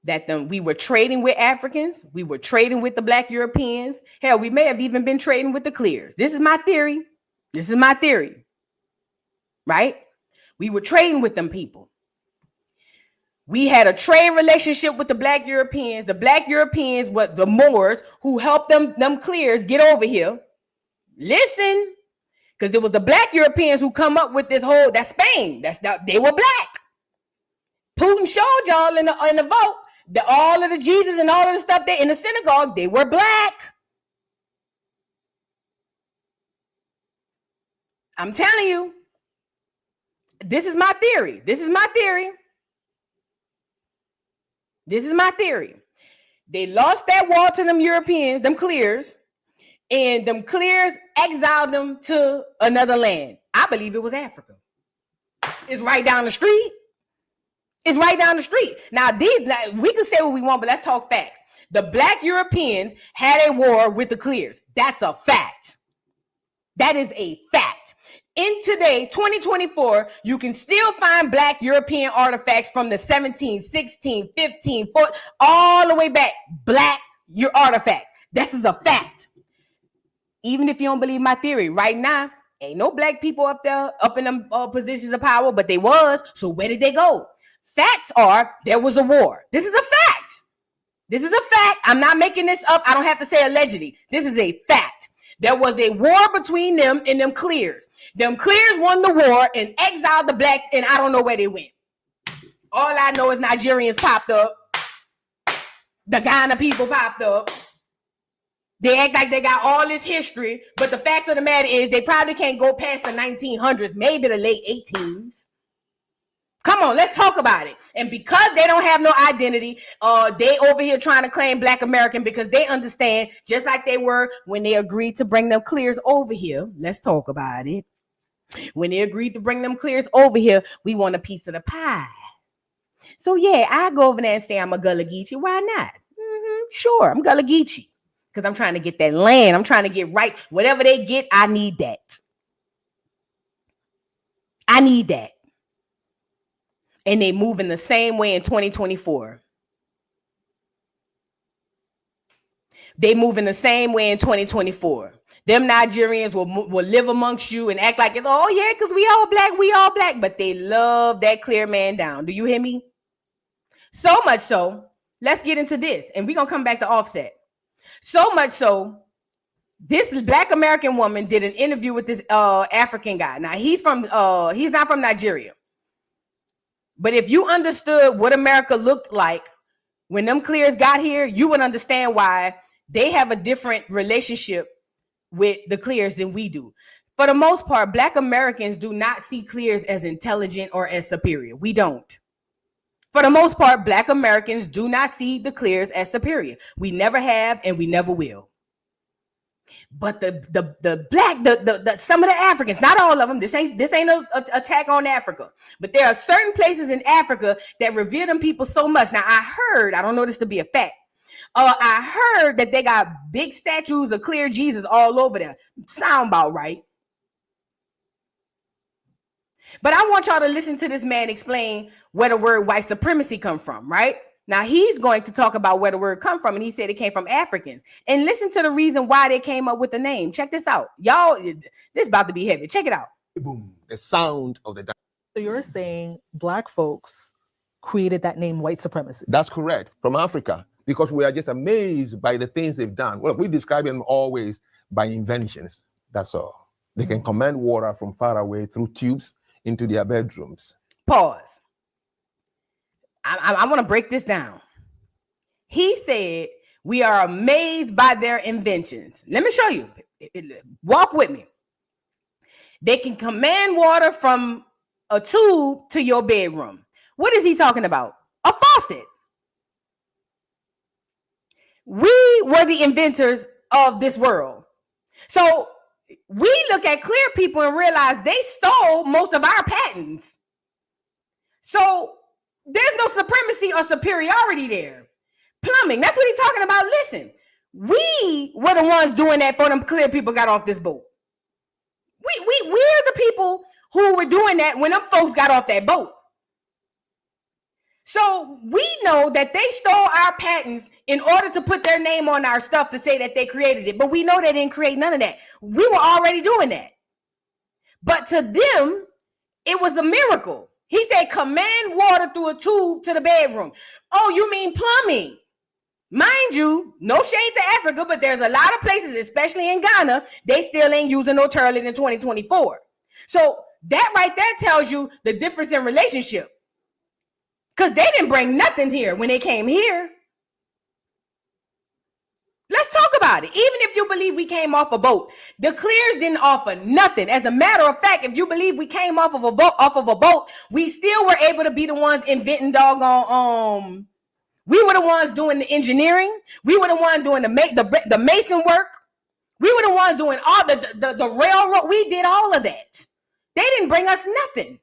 that we were trading with Africans. We were trading with the Black Europeans. Hell, we may have even been trading with the clears. This is my theory. Right? We were trading with them people. We had a trade relationship with the Black Europeans. The Black Europeans were the Moors who helped them clears get over here. Listen, because it was the Black Europeans who come up with this whole, that's Spain. They were Black. Putin showed y'all in the vote that all of the Jesus and all of the stuff in the synagogue, they were Black. I'm telling you, this is my theory. They lost that war to them Europeans, them clears, and them clears exiled them to another land. I believe it was Africa. It's right down the street. It's right down the street. Now, we can say what we want, but let's talk facts. The Black Europeans had a war with the clears. That's a fact. That is a fact. In today, 2024, you can still find Black European artifacts from the 17, 16, 15, 14, all the way back. Black artifacts. This is a fact. Even if you don't believe my theory, right now, ain't no Black people up there, up in them positions of power, but they was. So where did they go? Facts are, there was a war. This is a fact. This is a fact. I'm not making this up. I don't have to say allegedly. This is a fact. There was a war between them and them clears. Them clears won the war and exiled the Blacks, and I don't know where they went. All I know is Nigerians popped up. The Ghana people popped up. They act like they got all this history, but the fact of the matter is they probably can't go past the 1900s, maybe the late 18s. Come on, let's talk about it. And because they don't have no identity, they over here trying to claim Black American because they understand, just like they were when they agreed to bring them clears over here. Let's talk about it. When they agreed to bring them clears over here, we want a piece of the pie. So yeah, I go over there and say I'm a Gullah Geechee. Why not? Sure, I'm Gullah Geechee because I'm trying to get that land. I'm trying to get right. Whatever they get, I need that. I need that. And they move in the same way in 2024. They move in the same way in 2024. Them Nigerians will live amongst you and act like it's, oh yeah, because we all black. But they love that clear man down. Do you hear me? So much so, let's get into this. And we're going to come back to Offset. So much so, this Black American woman did an interview with this African guy. Now, he's not from Nigeria. But if you understood what America looked like when them clears got here, you would understand why they have a different relationship with the clears than we do. For the most part, Black Americans do not see clears as intelligent or as superior. We don't. For the most part, Black Americans do not see the clears as superior. We never have and we never will. But the black, some of the Africans, not all of them, this ain't an attack on Africa, but there are certain places in Africa that revere them people so much. Now I don't know this to be a fact. I heard that they got big statues of clear Jesus all over there. Sound about right. But I want y'all to listen to this man explain where the word white supremacy come from, right? Now, he's going to talk about where the word come from, and he said it came from Africans. And listen to the reason why they came up with the name. Check this out. Y'all, this is about to be heavy. Check it out. Boom, the sound of the... So you're saying Black folks created that name white supremacy? That's correct, from Africa, because we are just amazed by the things they've done. Well, we describe them always by inventions. That's all. They can command water from far away through tubes into their bedrooms. Pause. I want to break this down. He said, we are amazed by their inventions. Let me show you. Walk with me. They can command water from a tube to your bedroom. What is he talking about? A faucet. We were the inventors of this world. So we look at clear people and realize they stole most of our patents. So there's no supremacy or superiority there. Plumbing, that's what he's talking about. Listen, we were the ones doing that for them clear people got off this boat. We're the people who were doing that when them folks got off that boat. So we know that they stole our patents in order to put their name on our stuff to say that they created it. But we know they didn't create none of that. We were already doing that. But to them, it was a miracle. He said, command water through a tube to the bedroom. Oh, you mean plumbing? Mind you, no shade to Africa, but there's a lot of places, especially in Ghana, they still ain't using no toilet in 2024. So that right there tells you the difference in relationship. Because they didn't bring nothing here when they came here. Let's talk about it. Even if you believe we came off a boat, the clears didn't offer nothing. As a matter of fact, if you believe we came off of a boat, we still were able to be the ones inventing doggone. We were the ones doing the engineering. We were the ones doing the mason work. We were the ones doing all the railroad. We did all of that. They didn't bring us nothing.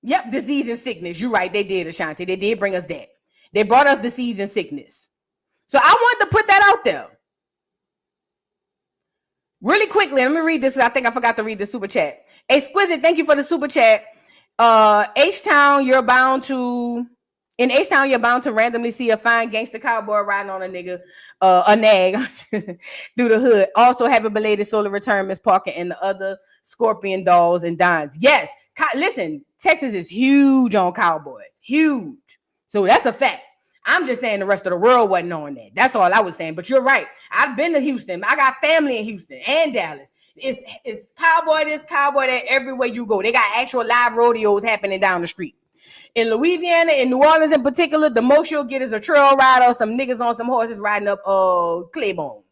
Yep, disease and sickness. You're right. They did, Ashanti. They did bring us that. They brought us disease and sickness. So I wanted to put that out there. Really quickly, let me read this. I think I forgot to read the super chat. Exquisite, thank you for the super chat. H-Town, you're bound to randomly see a fine gangster cowboy riding on a nigga, a nag through the hood. Also, happy belated solar return, Miss Parker, and the other Scorpion dolls and Dons. Yes, listen, Texas is huge on cowboys, huge. So that's a fact. I'm just saying the rest of the world wasn't on that. That's all I was saying. But you're right. I've been to Houston. I got family in Houston and Dallas. It's cowboy this, cowboy that everywhere you go. They got actual live rodeos happening down the street. In Louisiana, in New Orleans in particular, the most you'll get is a trail ride or some niggas on some horses riding up Claiborne.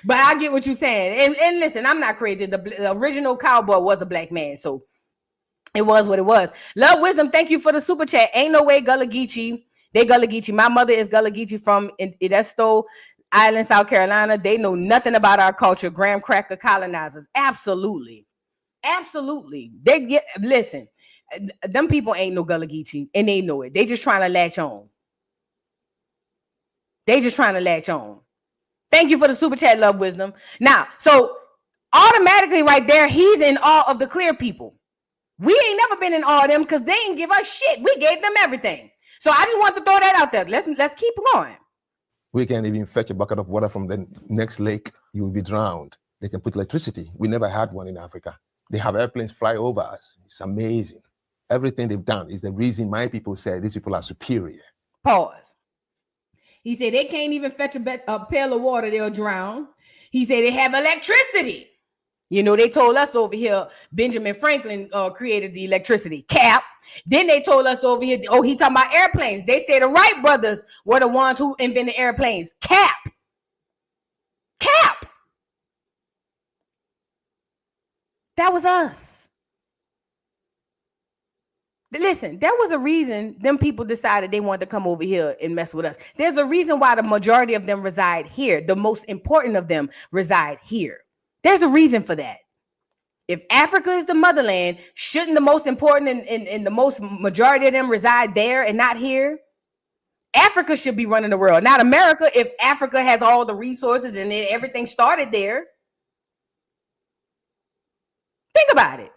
But I get what you're saying. And listen, I'm not crazy. The original cowboy was a black man. So it was what it was. Love Wisdom, thank you for the super chat. Ain't no way Gullah Geechee. They Gullah Geechee. My mother is Gullah Geechee from Modesto Island, South Carolina. They know nothing about our culture. Graham cracker colonizers. Absolutely. Absolutely. Listen, them people ain't no Gullah Geechee, and they know it. They just trying to latch on. Thank you for the super chat, Love Wisdom. Now, so automatically right there, he's in awe of the clear people. We ain't never been in awe of them because they didn't give us shit. We gave them everything. So I just want to throw that out there. Let's keep going. We can't even fetch a bucket of water from the next lake. You will be drowned. They can put electricity. We never had one in Africa. They have airplanes fly over us. It's amazing. Everything they've done is the reason my people say these people are superior. Pause. He said they can't even fetch a pail of water. They'll drown. He said they have electricity. You know, they told us over here, Benjamin Franklin created the electricity. Cap. Then they told us over here, he talking about airplanes. They say the Wright brothers were the ones who invented airplanes. Cap. That was us. Listen, there was a reason them people decided they wanted to come over here and mess with us. There's a reason why the majority of them reside here. The most important of them reside here. There's a reason for that. If Africa is the motherland, shouldn't the most important and the most majority of them reside there and not here? Africa should be running the world, not America. If Africa has all the resources and everything started there. Think about it.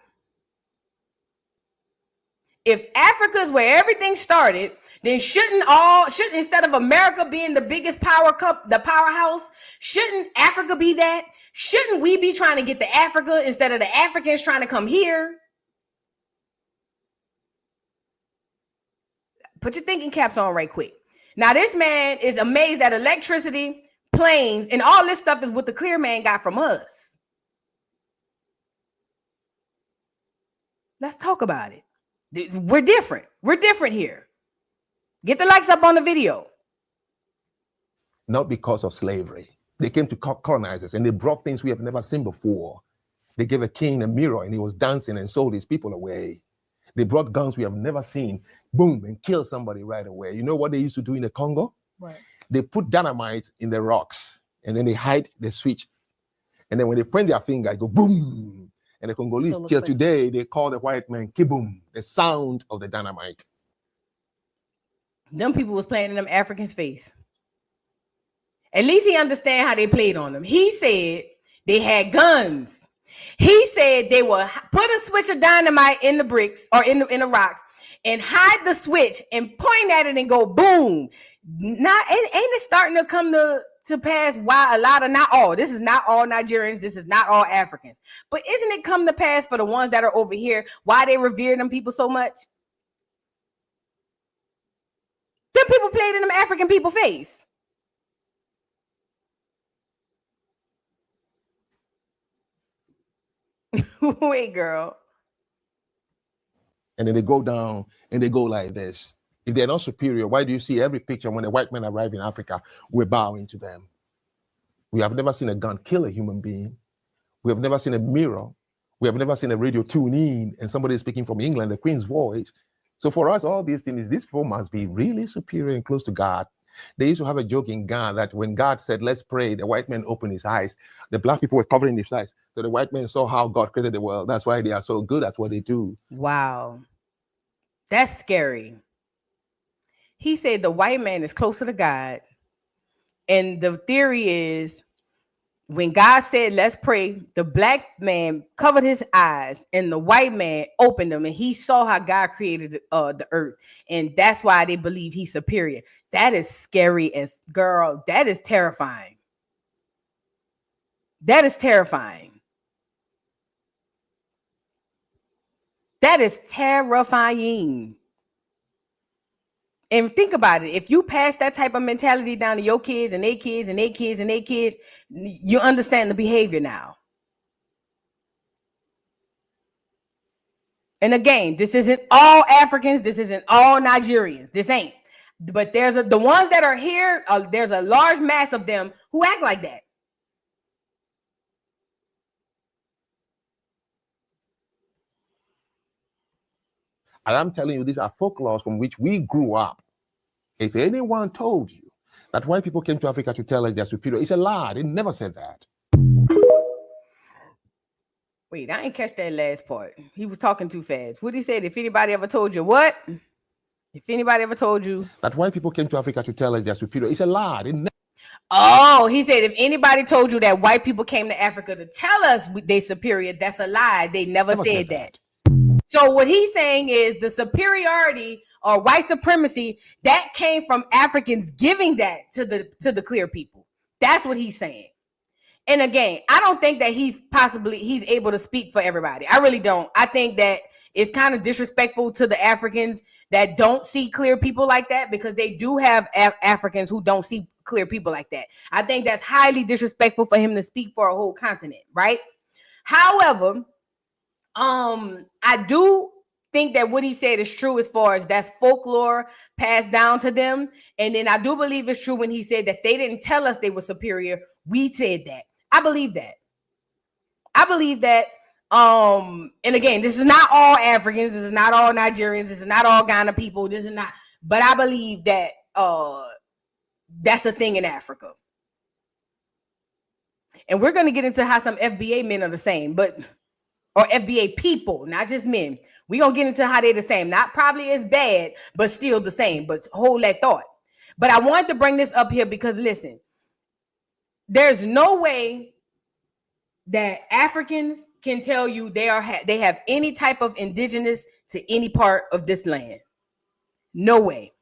If Africa is where everything started, then shouldn't instead of America being the biggest powerhouse, shouldn't Africa be that? Shouldn't we be trying to get to Africa instead of the Africans trying to come here? Put your thinking caps on right quick. Now, this man is amazed that electricity, planes, and all this stuff is what the clear man got from us. Let's talk about it. We're different. We're different here. Get the likes up on the video. Not because of slavery. They came to colonize us and they brought things we have never seen before. They gave a king a mirror and he was dancing and sold his people away. They brought guns we have never seen, boom, and killed somebody right away. You know what they used to do in the Congo? Right. They put dynamite in the rocks and then they hide the switch. And then when they point their finger, it go boom. And the Congolese till today, they call the white man kiboom, the sound of the dynamite. Them people was playing in them Africans' face. At least he understand how they played on them. He said they had guns. He said they will put a switch of dynamite in the bricks or in the rocks and hide the switch and point at it and go boom. Ain't it starting to come to pass why a lot of, not all, this is not all Nigerians, this is not all Africans, but isn't it come to pass for the ones that are over here why they revere them people so much? Them people played in them African people face. Wait, girl. And then they go down and they go like this. If they're not superior, why do you see every picture when a white man arrives in Africa, we're bowing to them? We have never seen a gun kill a human being. We have never seen a mirror. We have never seen a radio tune in and somebody speaking from England, the Queen's voice. So for us, all these things, these people must be really superior and close to God. They used to have a joke in Ghana that when God said, let's pray, the white man opened his eyes. The black people were covering his eyes. So the white man saw how God created the world. That's why they are so good at what they do. Wow. That's scary. He said the white man is closer to God. And the theory is when God said, let's pray, the black man covered his eyes and the white man opened them and he saw how God created the earth. And that's why they believe he's superior. That is scary as girl. That is terrifying. That is terrifying. That is terrifying. And think about it. If you pass that type of mentality down to your kids and their kids and their kids and their kids, you understand the behavior now. And again, this isn't all Africans. This isn't all Nigerians. This ain't. But there's the ones that are here, there's a large mass of them who act like that. And I'm telling you, these are folklores from which we grew up. If anyone told you that white people came to Africa to tell us they're superior, it's a lie. They never said that. Wait, I ain't catch that last part. He was talking too fast. What he said, if anybody ever told you what? If anybody ever told you that white people came to Africa to tell us they're superior, it's a lie. They Oh, he said, if anybody told you that white people came to Africa to tell us they superior, that's a lie. They never said that. So what he's saying is the superiority or white supremacy that came from Africans giving that to the clear people. That's what he's saying. And again, I don't think that he's able to speak for everybody. I really don't. I think that it's kind of disrespectful to the Africans that don't see clear people like that, because they do have Africans who don't see clear people like that. I think that's highly disrespectful for him to speak for a whole continent, right? However, I do think that what he said is true as far as that's folklore passed down to them. And then I do believe it's true when he said that they didn't tell us they were superior. We said that. I believe that. I believe that. And again, this is not all Africans. This is not all Nigerians. This is not all Ghana people. This is not. But I believe that that's a thing in Africa. And we're going to get into how some FBA men are the same, or FBA people, not just men. We're going to get into how they're the same. Not probably as bad, but still the same. But hold that thought. But I wanted to bring this up here because, listen, there's no way that Africans can tell you they have any type of indigenous to any part of this land. No way.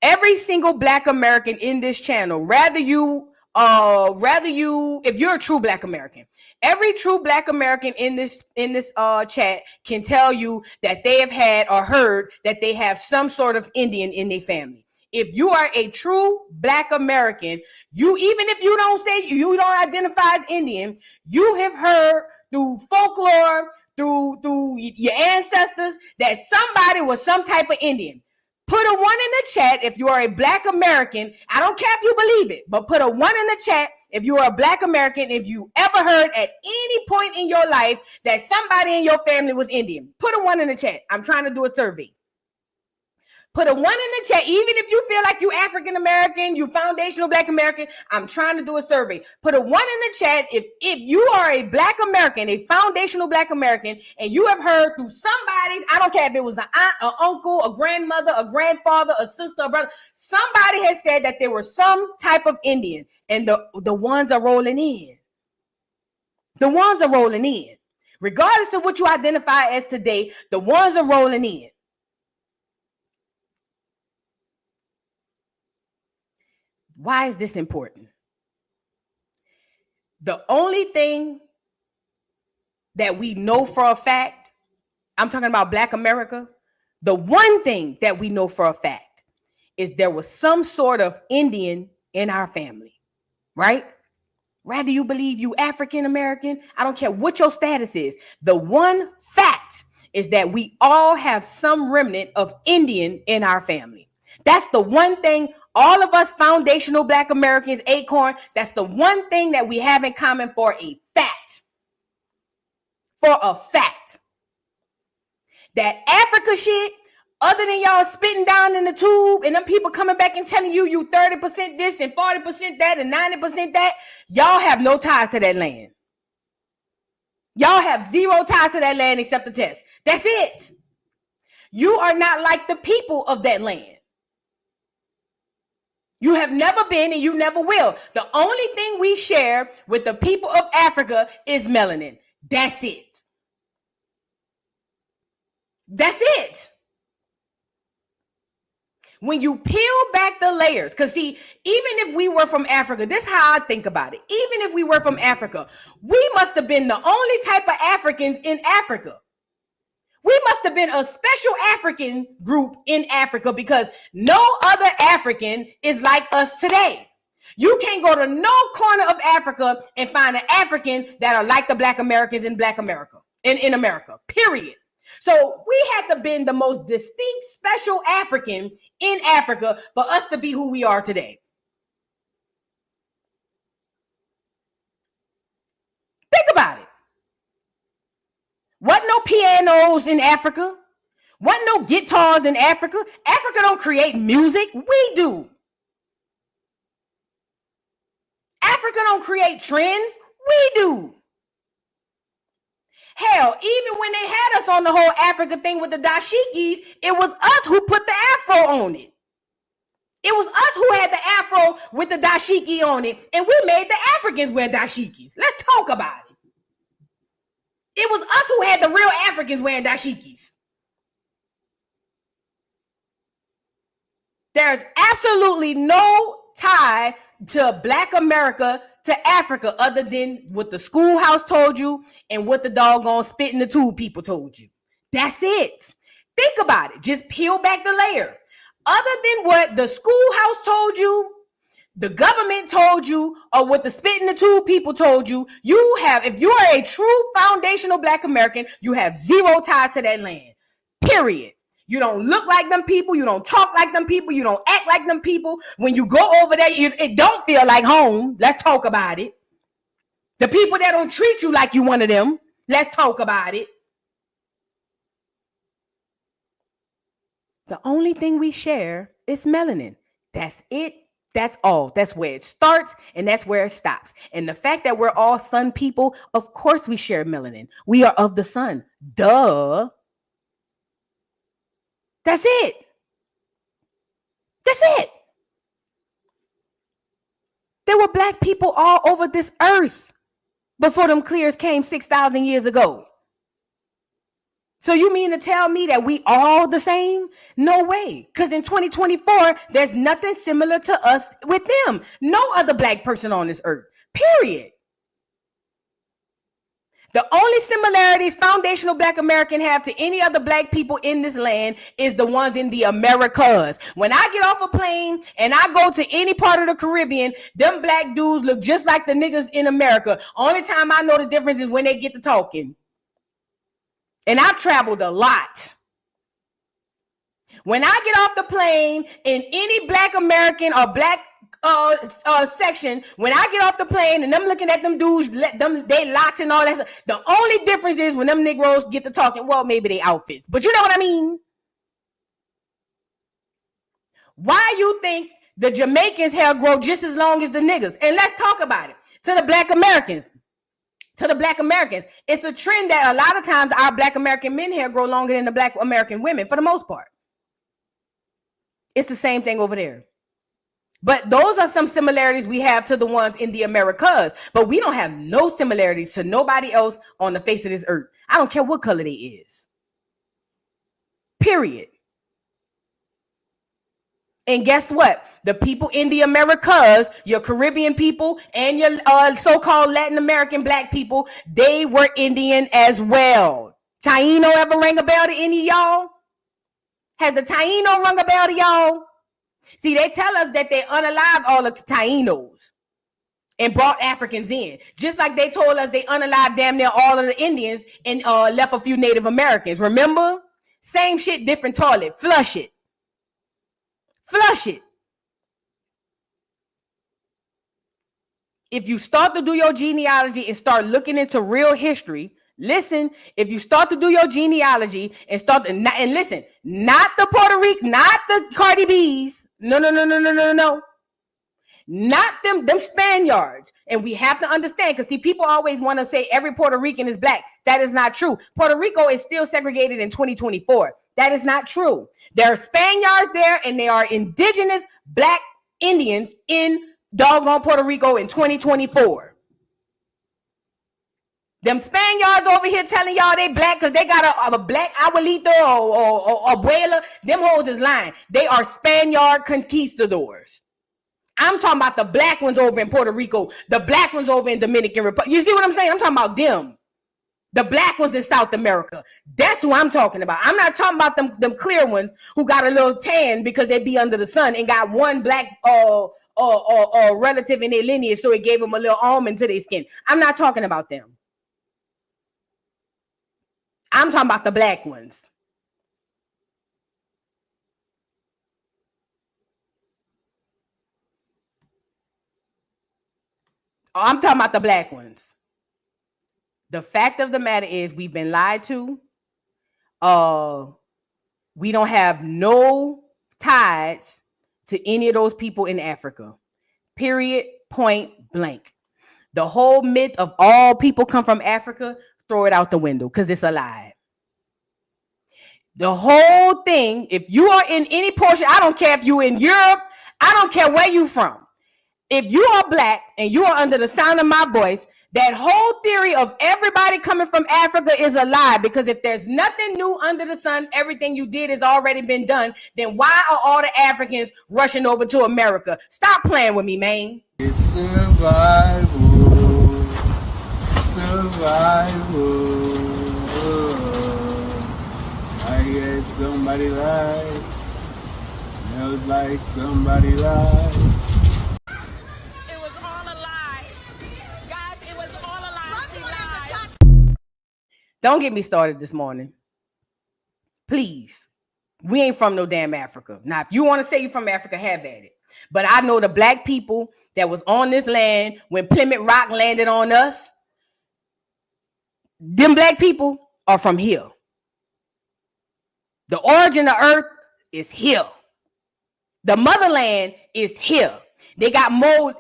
Every single Black American in this channel, if you're a true Black American, every true Black American in this chat can tell you that they have had or heard that they have some sort of Indian in their family. If you are a true Black American, even if you don't say you don't identify as Indian, you have heard through folklore, through your ancestors, that somebody was some type of Indian. Put a 1 in the chat if you are a Black American. I don't care if you believe it, but put a 1 in the chat if you are a Black American, if you ever heard at any point in your life that somebody in your family was Indian. Put a 1 in the chat. I'm trying to do a survey. Put a 1 in the chat. Even if you feel like you African American, you foundational Black American, I'm trying to do a survey. Put a 1 in the chat if you are a Black American, a foundational Black American, and you have heard through somebody's, I don't care if it was an aunt, an uncle, a grandmother, a grandfather, a sister, a brother, somebody has said that there was some type of Indian, and the ones are rolling in. The ones are rolling in. Regardless of what you identify as today, the ones are rolling in. Why is this important? The only thing that we know for a fact, I'm talking about Black America, the one thing that we know for a fact is there was some sort of Indian in our family, right? Whether you believe you African American, I don't care what your status is. The one fact is that we all have some remnant of Indian in our family. That's the one thing. All of us foundational Black Americans, Acorn, that's the one thing that we have in common for a fact. For a fact. That Africa shit, Other than y'all spitting down in the tube and them people coming back and telling you 30% this and 40% that and 90% that, y'all have no ties to that land. Y'all have zero ties to that land except the test. That's it. You are not like the people of that land. You have never been and you never will. The only thing we share with the people of Africa is melanin. That's it. That's it. When you peel back the layers, because see, even if we were from Africa, this is how I think about it. Even if we were from Africa, we must have been the only type of Africans in Africa. We must have been a special African group in Africa because no other African is like us today. You can't go to no corner of Africa and find an African that are like the Black Americans in Black America, in America, period. So we had to be the most distinct, special African in Africa for us to be who we are today. Think about it. Wasn't no pianos in Africa. Wasn't no guitars in Africa. Africa don't create music. We do. Africa don't create trends. We do. Hell, even when they had us on the whole Africa thing with the dashikis, it was us who put the afro on it. It was us who had the afro with the dashiki on it, and we made the Africans wear dashikis. Let's talk about it. It was us who had the real Africans wearing dashikis. There's absolutely no tie to Black America to Africa other than what the schoolhouse told you and what the doggone spit in the tube people told you. That's it. Think about it. Just peel back the layer. Other than what the schoolhouse told you, the government told you, or what the spit in the tube people told you, you have, if you are a true foundational Black American, you have zero ties to that land. Period. You don't look like them people. You don't talk like them people. You don't act like them people. When you go over there, it don't feel like home. Let's talk about it. The people that don't treat you like you one of them, let's talk about it. The only thing we share is melanin. That's it. That's all. That's where it starts and that's where it stops. And the fact that we're all sun people, of course we share melanin. We are of the sun. Duh. That's it. That's it. There were Black people all over this earth before them clears came 6,000 years ago. So you mean to tell me that we all the same? No way. Because in 2024, there's nothing similar to us with them. No other Black person on this earth. Period. The only similarities foundational Black American have to any other Black people in this land is the ones in the Americas. When I get off a plane and I go to any part of the Caribbean, them Black dudes look just like the niggas in America. Only time I know the difference is when they get to talking. And I've traveled a lot. When I get off the plane in any Black American or Black section, when I get off the plane and I'm looking at them dudes, they locks and all that stuff, the only difference is when them Negroes get to talking, well, maybe they outfits, but you know what I mean? Why you think the Jamaicans hair grow just as long as the niggas? And let's talk about it. To the Black Americans, it's a trend that a lot of times our Black American men hair grow longer than the Black American women for the most part. It's the same thing over there. But those are some similarities we have to the ones in the Americas. But we don't have no similarities to nobody else on the face of this earth. I don't care what color they is. Period. And guess what? The people in the Americas, your Caribbean people and your so-called Latin American Black people, they were Indian as well. Taino ever ring a bell to any of y'all? Has the Taino rung a bell to y'all? See, they tell us that they unalived all the Tainos and brought Africans in. Just like they told us they unalived damn near all of the Indians and left a few Native Americans. Remember? Same shit, different toilet. Flush it. Flush it. If you start to do your genealogy and start looking into real history, Listen, if you start to do your genealogy and listen, not the Puerto Rican, not the Cardi B's. No. Not them Spaniards. And we have to understand, because people always want to say every Puerto Rican is black. That is not true. Puerto Rico is still segregated in 2024. That is not true. There are Spaniards there, and there are indigenous black Indians in doggone Puerto Rico in 2024. Them Spaniards over here telling y'all they black because they got a black abuelito or abuela. Them hoes is lying. They are Spaniard conquistadors. I'm talking about the black ones over in Puerto Rico, the black ones over in Dominican Republic. You see what I'm saying? I'm talking about them. The black ones in South America. That's who I'm talking about. I'm not talking about them clear ones who got a little tan because they be under the sun and got one black relative in their lineage, so it gave them a little almond to their skin. I'm not talking about them. I'm talking about the black ones. I'm talking about the black ones. The fact of the matter is we've been lied to. We don't have no ties to any of those people in Africa. Period. Point blank. The whole myth of all people come from Africa, throw it out the window because it's a lie. The whole thing, if you are in any portion, I don't care if you're in Europe, I don't care where you're from. If you are black and you are under the sound of my voice, that whole theory of everybody coming from Africa is a lie, because if there's nothing new under the sun, everything you did has already been done, then why are all the Africans rushing over to America? Stop playing with me, man. It's survival. I get somebody lied. Smells like somebody lied. It was all a lie. Guys, it was all a lie. She lied. Don't get me started this morning. Please. We ain't from no damn Africa. Now, if you want to say you're from Africa, have at it. But I know the black people that was on this land when Plymouth Rock landed on us. Them black people are from here. The origin of Earth is here. The motherland is here. They got more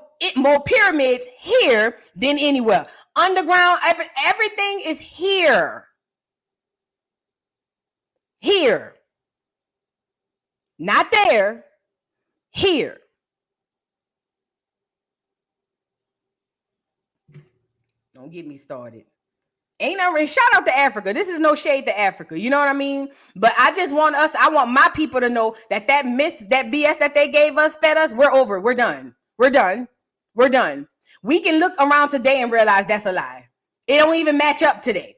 pyramids here than anywhere. Underground, everything is here. Here. Not there. Here. Don't get me started. Ain't no shout out to Africa. This is no shade to Africa. You know what I mean? But I want my people to know that myth, that BS that they gave us, fed us, we're over. We're done. We're done. We can look around today and realize that's a lie. It don't even match up today.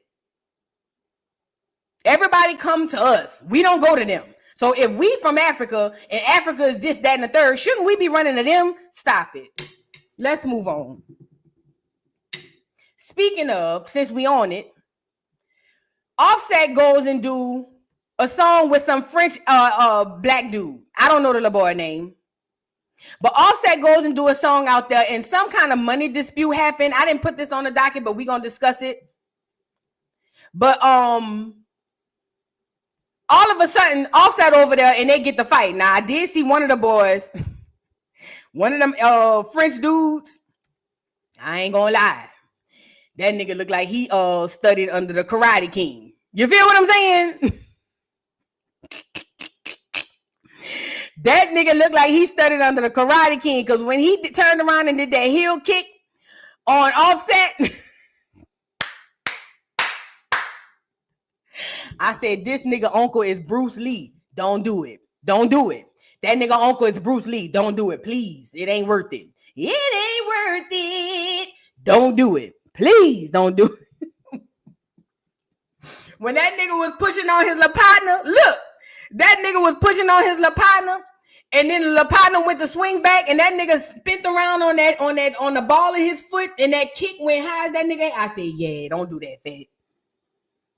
Everybody come to us. We don't go to them. So if we from Africa and Africa is this, that, and the third, shouldn't we be running to them? Stop it. Let's move on. Speaking of, since we on it, Offset goes and do a song with some French black dude. I don't know the little boy name. But Offset goes and do a song out there, and some kind of money dispute happened. I didn't put this on the docket, but we're going to discuss it. But all of a sudden, Offset over there, and they get the fight. Now, I did see one of the boys, one of them French dudes. I ain't going to lie. That nigga look like he studied under the Karate King. You feel what I'm saying? That nigga look like he studied under the Karate King, because when he turned around and did that heel kick on Offset, I said, this nigga uncle is Bruce Lee. Don't do it. Don't do it. That nigga uncle is Bruce Lee. Don't do it, please. It ain't worth it. It ain't worth it. Don't do it. Please don't do it. When that nigga was pushing on his little partner, look, that nigga was pushing on his little partner, and then the little partner went to swing back, and that nigga spent around on the ball of his foot, and that kick went high as that nigga. I said, yeah, don't do that, fat.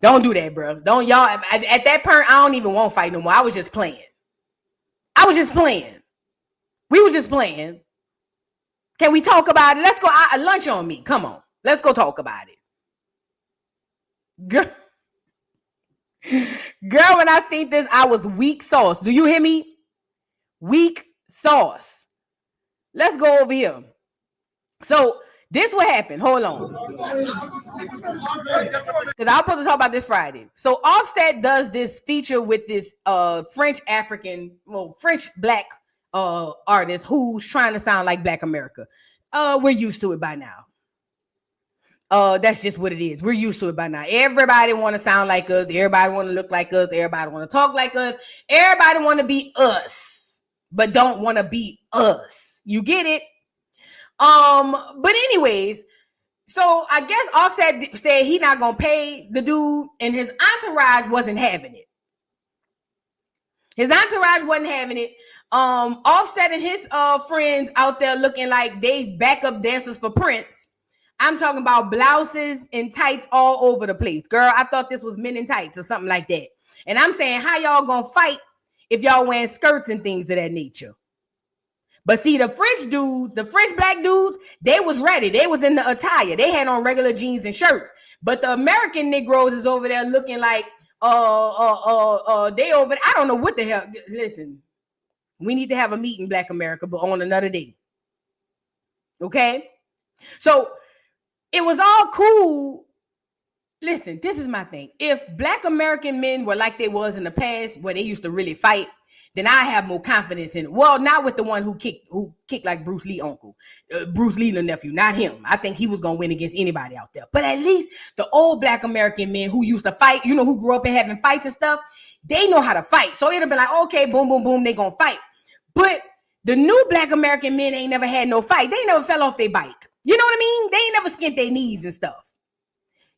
Don't do that, bro. Don't y'all at that point, I don't even want to fight no more. I was just playing. We was just playing. Can we talk about it? Let's go lunch on me. Come on. Let's go talk about it. Girl, when I seen this, I was weak sauce. Do you hear me? Weak sauce. Let's go over here. So this what happened. Hold on. Because I'm supposed to talk about this Friday. So Offset does this feature with this French black artist who's trying to sound like Black America. We're used to it by now. That's just what it is. We're used to it by now. Everybody want to sound like us. Everybody want to look like us. Everybody want to talk like us. Everybody want to be us, but don't want to be us. You get it? But anyways, so I guess Offset said he not gonna pay the dude, and his entourage wasn't having it. Offset and his friends out there looking like they backup dancers for Prince. I'm talking about blouses and tights all over the place. Girl, I thought this was Men in Tights or something like that. And I'm saying, how y'all gonna fight if y'all wearing skirts and things of that nature? But see, the French dudes, the French black dudes, they was ready. They was in the attire. They had on regular jeans and shirts. But the American Negroes is over there looking like, they over there. I don't know what the hell. Listen, we need to have a meeting, Black America, but on another day. Okay? So it was all cool. Listen, this is my thing. If Black American men were like they was in the past, where they used to really fight, then I have more confidence in it. Well, not with the one who kicked like Bruce Lee uncle, Bruce Lee the nephew, not him. I think he was gonna win against anybody out there. But at least the old Black American men who used to fight, you know, who grew up in having fights and stuff, they know how to fight. So it'll be like, okay, boom, boom, boom, they gonna fight. But the new Black American men ain't never had no fight. They ain't never fell off their bike. You know what I mean? They ain't never skint their knees and stuff.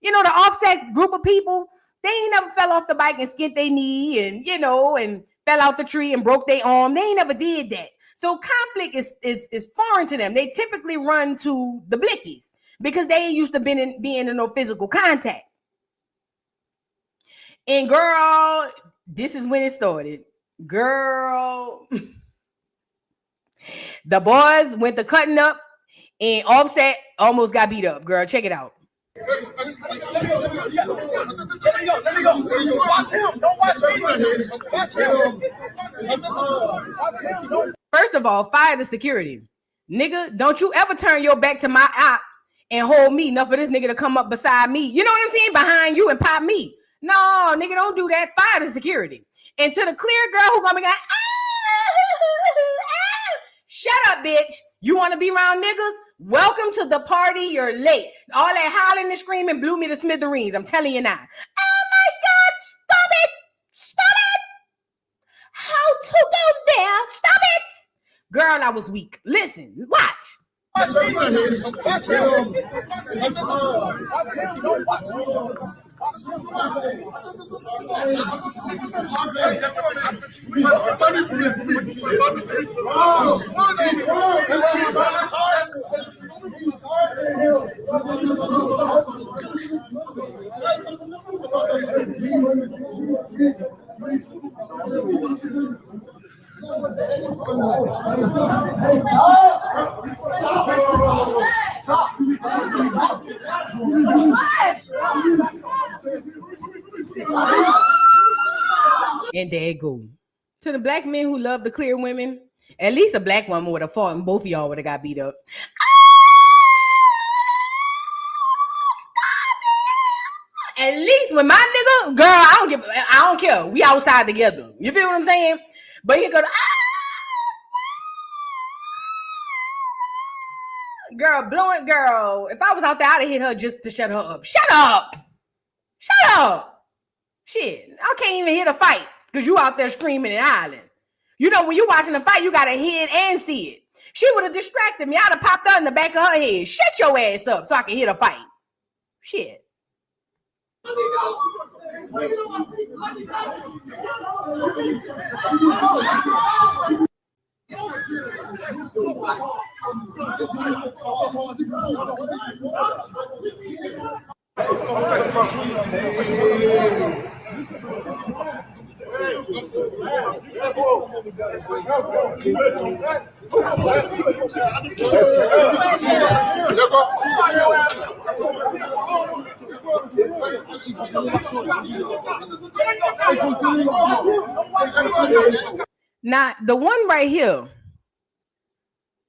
You know, the Offset group of people, they ain't never fell off the bike and skint their knee and, you know, and fell out the tree and broke their arm. They ain't never did that. So conflict is foreign to them. They typically run to the blickies because they ain't used to being in no physical contact. And girl, this is when it started. Girl, the boys went to cutting up and Offset almost got beat up. Girl, check it out. Let me go. Watch him. Don't watch me. Watch him. First of all, fire the security. Nigga, don't you ever turn your back to my op and hold me. Enough for this nigga to come up beside me. You know what I'm saying? Behind you and pop me. No, nigga, don't do that. Fire the security. And to the clear girl who gonna be like, shut up, bitch. You want to be around niggas? Welcome to the party. You're late. All that hollering and screaming blew me to smithereens. I'm telling you now. Oh my God, stop it. Stop it. How to go there? Stop it. Girl, I was weak. Listen, watch. Watch him. Watch him. Don't watch him. And there it go. To the black men who love the clear women, at least a black woman would have fought and both of y'all would have got beat up. At least with my nigga, girl, I don't care. We outside together. You feel what I'm saying? But he goes, girl, blowing girl. If I was out there, I'd have hit her just to shut her up. Shut up. Shut up. Shit. I can't even hear the fight because you out there screaming and hollering. You know, when you watching the fight, you got to hear it and see it. She would have distracted me. I'd have popped her in the back of her head. Shut your ass up so I can hear the fight. Shit. Let me go. Now, the one right here,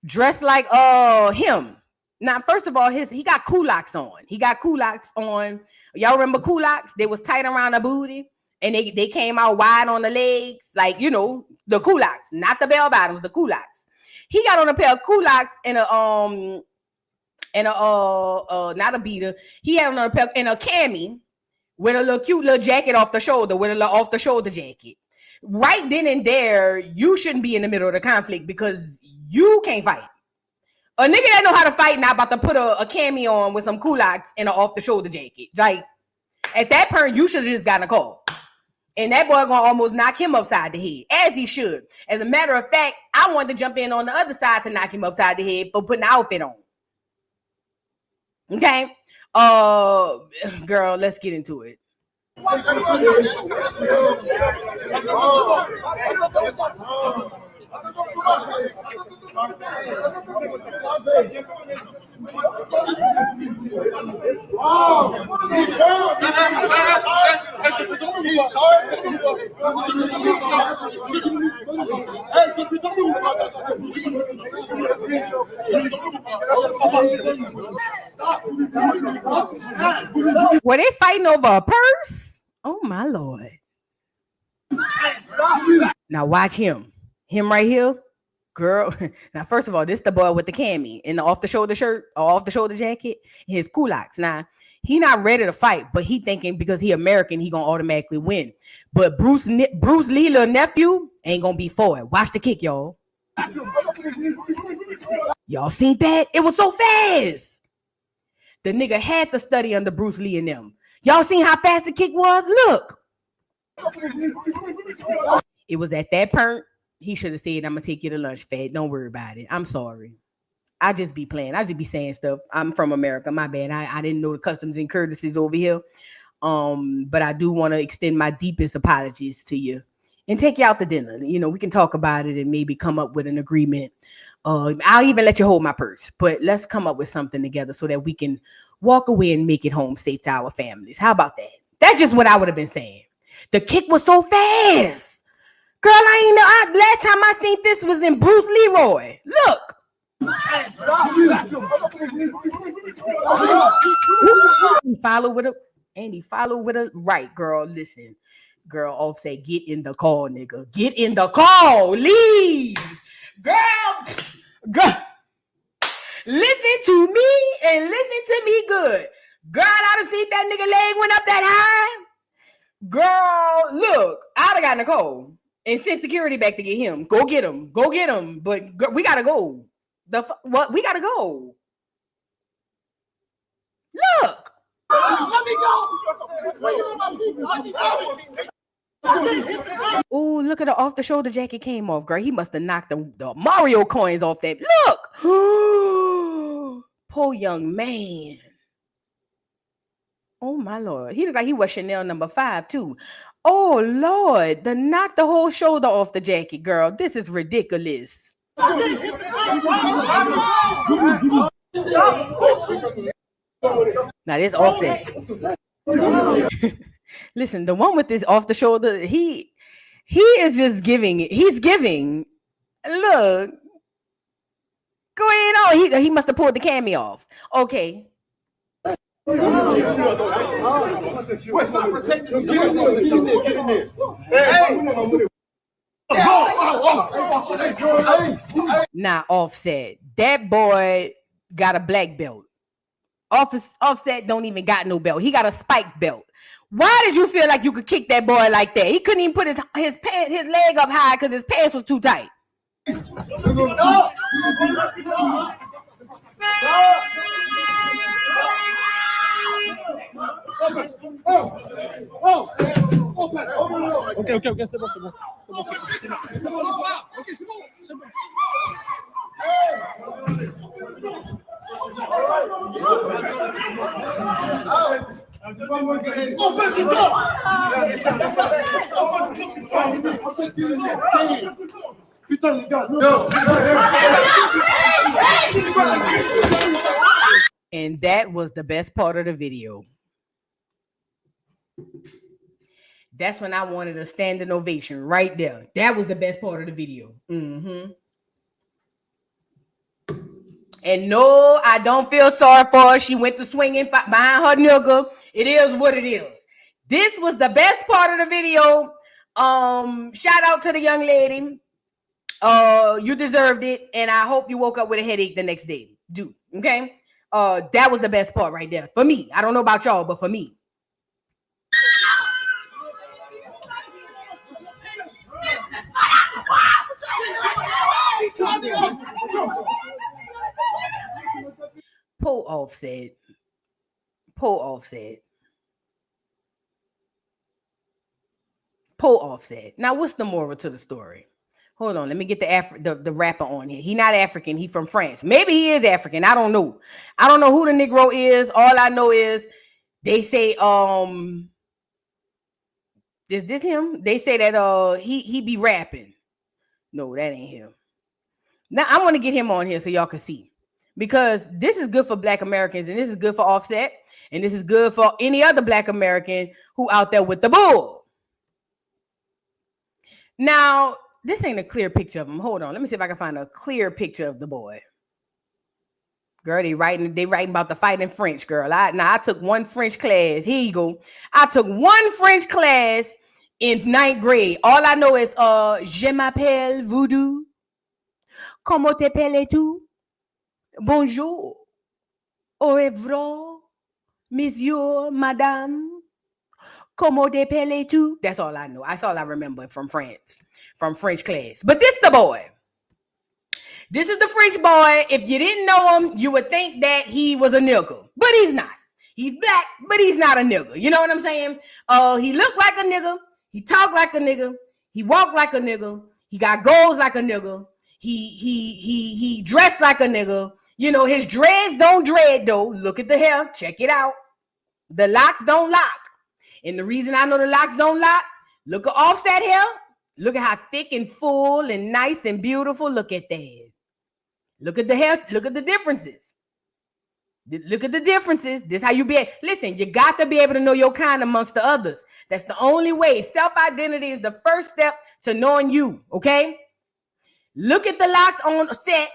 dressed like him. Now, first of all, he got kulaks on. He got kulaks on. Y'all remember kulaks? They was tight around the booty, and they came out wide on the legs, like, you know, the kulaks, not the bell bottoms, the kulaks. He got on a pair of kulaks and not a beater. He had on a pair and a cami with a little cute little jacket off the shoulder, with a little off the shoulder jacket. Right then and there, you shouldn't be in the middle of the conflict because you can't fight. A nigga that know how to fight not about to put a cami on with some kulaks and an off the shoulder jacket. Like, at that point, you should have just gotten a call. And that boy gonna almost knock him upside the head, as he should. As a matter of fact, I wanted to jump in on the other side to knock him upside the head for putting the outfit on. Okay? Girl, let's get into it. Were they fighting over a purse? Oh my Lord. Now watch him. Him right here. Girl. Now, first of all, this the boy with the cami and the off-the-shoulder shirt or off-the-shoulder jacket, his kulaks. Now, he not ready to fight, but he thinking because he American, he gonna automatically win. But Bruce Lee little nephew ain't gonna be for it. Watch the kick, y'all. Y'all seen that? It was so fast. The nigga had to study under Bruce Lee and them. Y'all seen how fast the kick was? Look. It was at that point. He should have said, I'm going to take you to lunch, fat. Don't worry about it. I'm sorry. I just be playing. I just be saying stuff. I'm from America. My bad. I didn't know the customs and courtesies over here. But I do want to extend my deepest apologies to you and take you out to dinner. You know, we can talk about it and maybe come up with an agreement. I'll even let you hold my purse. But let's come up with something together so that we can walk away and make it home safe to our families. How about that? That's just what I would have been saying. The kick was so fast. Girl, I ain't know. Last time I seen this was in Bruce Leroy. Look. He followed with a right, girl. Listen, girl, Offset, get in the call, nigga. Get in the call. Leave. Girl. Listen to me and listen to me good. Girl, I done seen that nigga leg went up that high. Girl, look, I'd have gotten a call and sent security back to get him. Go get him. But we gotta go. We gotta go. Look. Let me go. Oh, look at the off the shoulder jacket came off, girl. He must have knocked the Mario coins off that. Look. Poor young man. Oh my Lord. He looked like he was Chanel number 5 too. Oh Lord, knock the whole shoulder off the jacket, girl. This is ridiculous. Now this Offset. Listen, the one with this off the shoulder, he is just giving it. He's giving. Look. Go ahead on. He must have pulled the cami off. Okay. Now, Offset, that boy got a black belt. Offset don't even got no belt. He got a spike belt. Why did you feel like you could kick that boy like that? He couldn't even put his leg up high because his pants were too tight. Ok, c'est bon. Putain, les gars, non. And that was the best part of the video. That's when I wanted a standing ovation right there. That was the best part of the video. Mm-hmm. And no, I don't feel sorry for her. She went to swinging behind her nigga. It is what it is. This was the best part of the video. Shout out to the young lady. You deserved it, and I hope you woke up with a headache the next day. Dude, okay? That was the best part right there. For me. I don't know about y'all, but for me. Pull Offset. Pull Offset. Pull Offset. Now, what's the moral to the story? Hold on, let me get the rapper on here. He not African. He from France. Maybe he is African. I don't know. I don't know who the Negro is. All I know is they say is this him? They say that he be rapping. No, that ain't him. Now I want to get him on here so y'all can see, because this is good for Black Americans, and this is good for Offset, and this is good for any other Black American who out there with the bull. Now, this ain't a clear picture of him. Hold on, let me see if I can find a clear picture of the boy. Girl, they writing about the fight in French, girl. I took one French class. Here you go. I took one French class in 9th grade. All I know is je m'appelle Voodoo. Comment t'appelles-tu? Bonjour. Au revoir. Monsieur, madame. Comment t'appelles-tu? That's all I know. That's all I remember from France, from French class. But this the boy. This is the French boy. If you didn't know him, you would think that he was a nigga, but he's not. He's black, but he's not a nigga. You know what I'm saying? He looked like a nigga. He talked like a nigga. He walked like a nigga. He got goals like a nigga. He dressed like a nigga. You know, his dreads don't dread though. Look at the hair. Check it out. The locks don't lock. And the reason I know the locks don't lock, look at Offset hair. Look at how thick and full and nice and beautiful. Look at that. Look at the hair. Look at the differences. Look at the differences. This is how you be. Listen, you got to be able to know your kind amongst the others. That's the only way. Self-identity is the first step to knowing you, okay? Look at the locks on Set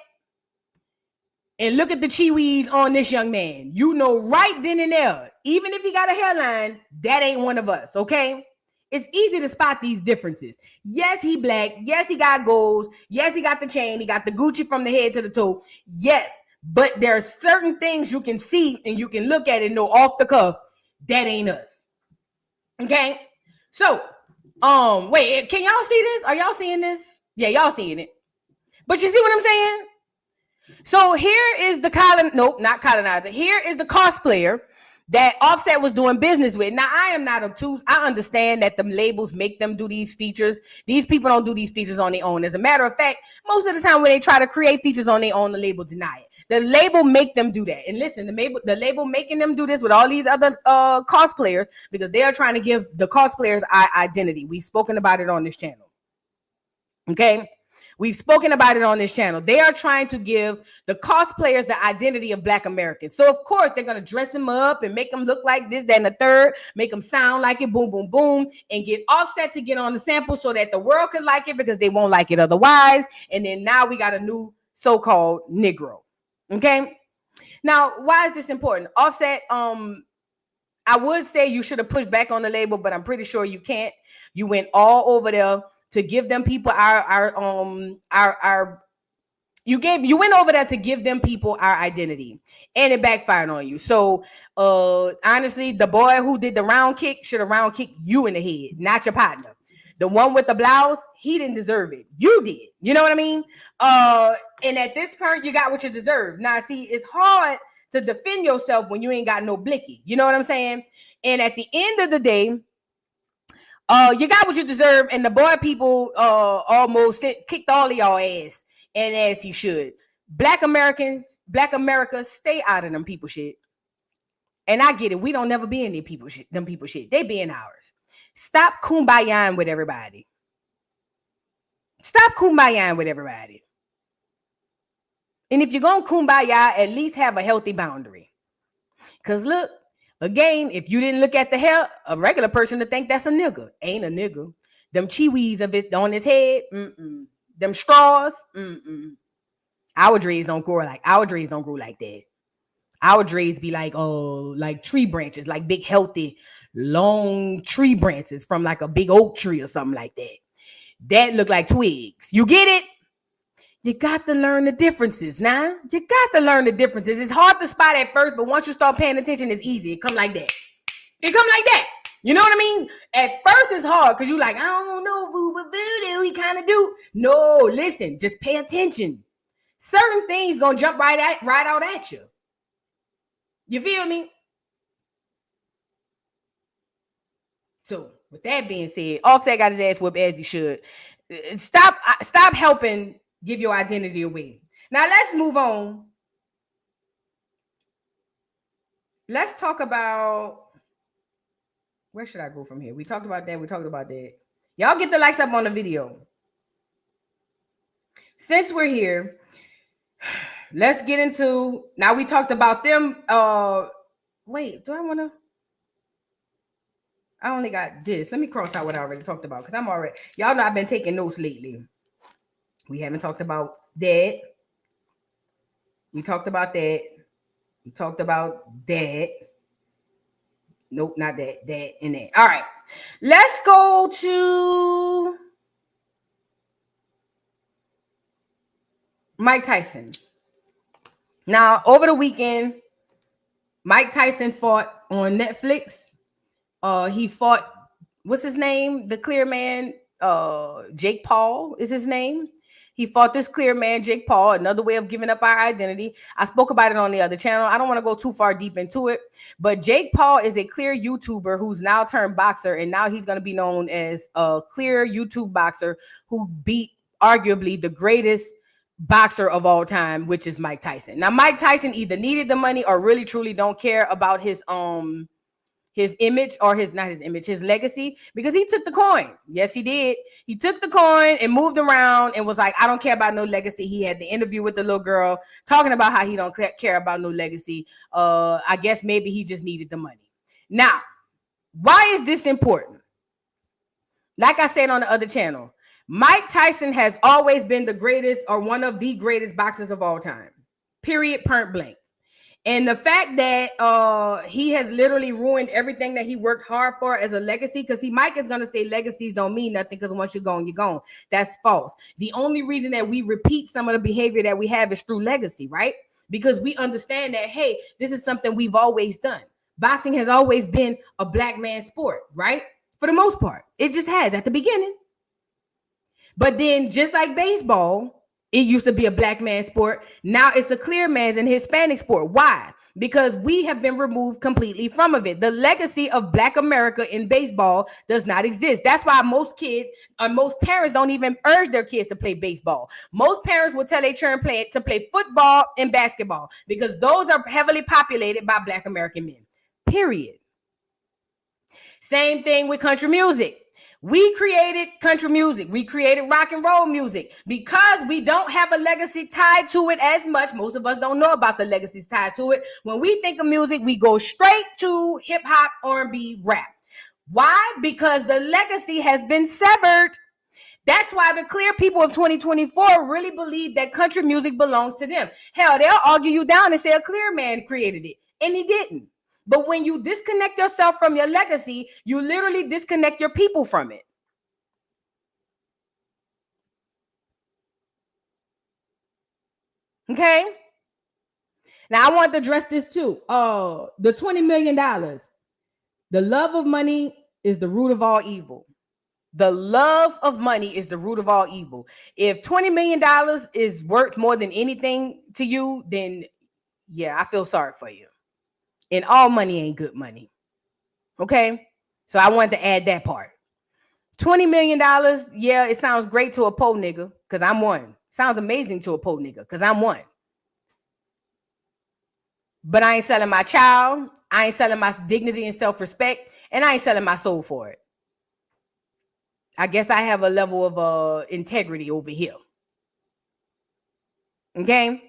and look at the chiwis on this young man. You know right then and there, even if he got a hairline, that ain't one of us, okay? It's easy to spot these differences. Yes, he black. Yes, he got goals. Yes, he got the chain. He got the Gucci from the head to the toe. Yes, but there are certain things you can see and you can look at it and know off the cuff, that ain't us. Okay? So, wait, can y'all see this? Are y'all seeing this? Yeah, y'all seeing it. But you see what I'm saying? So here is the not colonizer. Here is the cosplayer that Offset was doing business with. Now, I am not obtuse. I understand that the labels make them do these features. These people don't do these features on their own. As a matter of fact, most of the time when they try to create features on their own, the label deny it. The label make them do that. And listen, the label making them do this with all these other cosplayers because they are trying to give the cosplayers identity. We've spoken about it on this channel. Okay? We've spoken about it on this channel. They are trying to give the cosplayers the identity of Black Americans. So, of course, they're going to dress them up and make them look like this, that, and the third, make them sound like it, boom, boom, boom, and get Offset to get on the sample so that the world could like it because they won't like it otherwise. And then now we got a new so-called Negro. Okay? Now, why is this important? Offset, I would say you should have pushed back on the label, but I'm pretty sure you can't. You went all over there to give them people you went over there to give them people our identity, and it backfired on you. So honestly, the boy who did the round kick should have round kicked you in the head, not your partner. The one with the blouse, he didn't deserve it. You did. You know what I mean? And at this point, you got what you deserve. Now, see, it's hard to defend yourself when you ain't got no blicky. You know what I'm saying? And at the end of the day, you got what you deserve, and the boy people almost kicked all of y'all ass, and as he should. Black America, stay out of them people shit. And I get it. We don't never be in them people shit. They be in ours. Stop kumbayaing with everybody. Stop kumbayaing with everybody. And if you're going to kumbaya, at least have a healthy boundary. Because look, Again, if you didn't look at the hair, a regular person to think that's a nigga. Ain't a nigga. Them chiwis of it on his head, them straws, Our dreads don't grow like that. Our dreads be like, like tree branches, like big, healthy, long tree branches from like a big oak tree or something like that. That look like twigs. You get it? You got to learn the differences now. You got to learn the differences. It's hard to spot at first, but once you start paying attention, it's easy. It come like that. You know what I mean? At first, it's hard because you like, I don't know, voodoo, he kind of do. No, listen, just pay attention. Certain things gonna jump right out at you. You feel me? So, with that being said, Offset got his ass whooped as he should. Stop helping give your identity away. Now, let's move on. Let's talk about, where should I go from here? We talked about that. Y'all get the likes up on the video. Since we're here, let's get into, now we talked about them. Wait, I only got this. Let me cross out what I already talked about because y'all know I've been taking notes lately. We haven't talked about that. We talked about that. We talked about that. Nope, not that, that, and that. All right. Let's go to Mike Tyson. Now, over the weekend, Mike Tyson fought on Netflix. He fought, what's his name? The clear man, Jake Paul is his name. He fought this clear man, Jake Paul, another way of giving up our identity. I spoke about it on the other channel. I don't want to go too far deep into it, but Jake Paul is a clear YouTuber who's now turned boxer, and now he's going to be known as a clear YouTube boxer who beat arguably the greatest boxer of all time, which is Mike Tyson. Now, Mike Tyson either needed the money or really truly don't care about his image or his legacy, because he took the coin. Yes, he did. He took the coin and moved around and was like, I don't care about no legacy. He had the interview with the little girl talking about how he don't care about no legacy. I guess maybe he just needed the money. Now, why is this important? Like I said on the other channel, Mike Tyson has always been the greatest or one of the greatest boxers of all time. Period, point blank. And the fact that he has literally ruined everything that he worked hard for as a legacy, because Mike is going to say legacies don't mean nothing because once you're gone, you're gone. That's false. The only reason that we repeat some of the behavior that we have is through legacy, right? Because we understand that, hey, this is something we've always done. Boxing has always been a black man's sport, right? For the most part. It just has at the beginning. But then just like baseball, it used to be a black man's sport. Now it's a clear man's and Hispanic sport. Why? Because we have been removed completely from it. The legacy of Black America in baseball does not exist. That's why most kids or most parents don't even urge their kids to play baseball. Most parents will tell their children to play football and basketball because those are heavily populated by Black American men. Period. Same thing with country music. We created country music. We created rock and roll music because we don't have a legacy tied to it as much. Most of us don't know about the legacies tied to it. When we think of music, we go straight to hip hop, R&B, rap. Why? Because the legacy has been severed. That's why the clear people of 2024 really believe that country music belongs to them. Hell, they'll argue you down and say a clear man created it, and he didn't. But when you disconnect yourself from your legacy, you literally disconnect your people from it. Okay? Now, I want to address this too. The $20 million. The love of money is the root of all evil. The love of money is the root of all evil. If $20 million is worth more than anything to you, then yeah, I feel sorry for you. And all money ain't good money. Okay? So I wanted to add that part. $20 million, yeah, it sounds great to a poor nigga, because I'm one. Sounds amazing to a poor nigga, because I'm one. But I ain't selling my child. I ain't selling my dignity and self-respect. And I ain't selling my soul for it. I guess I have a level of integrity over here. Okay?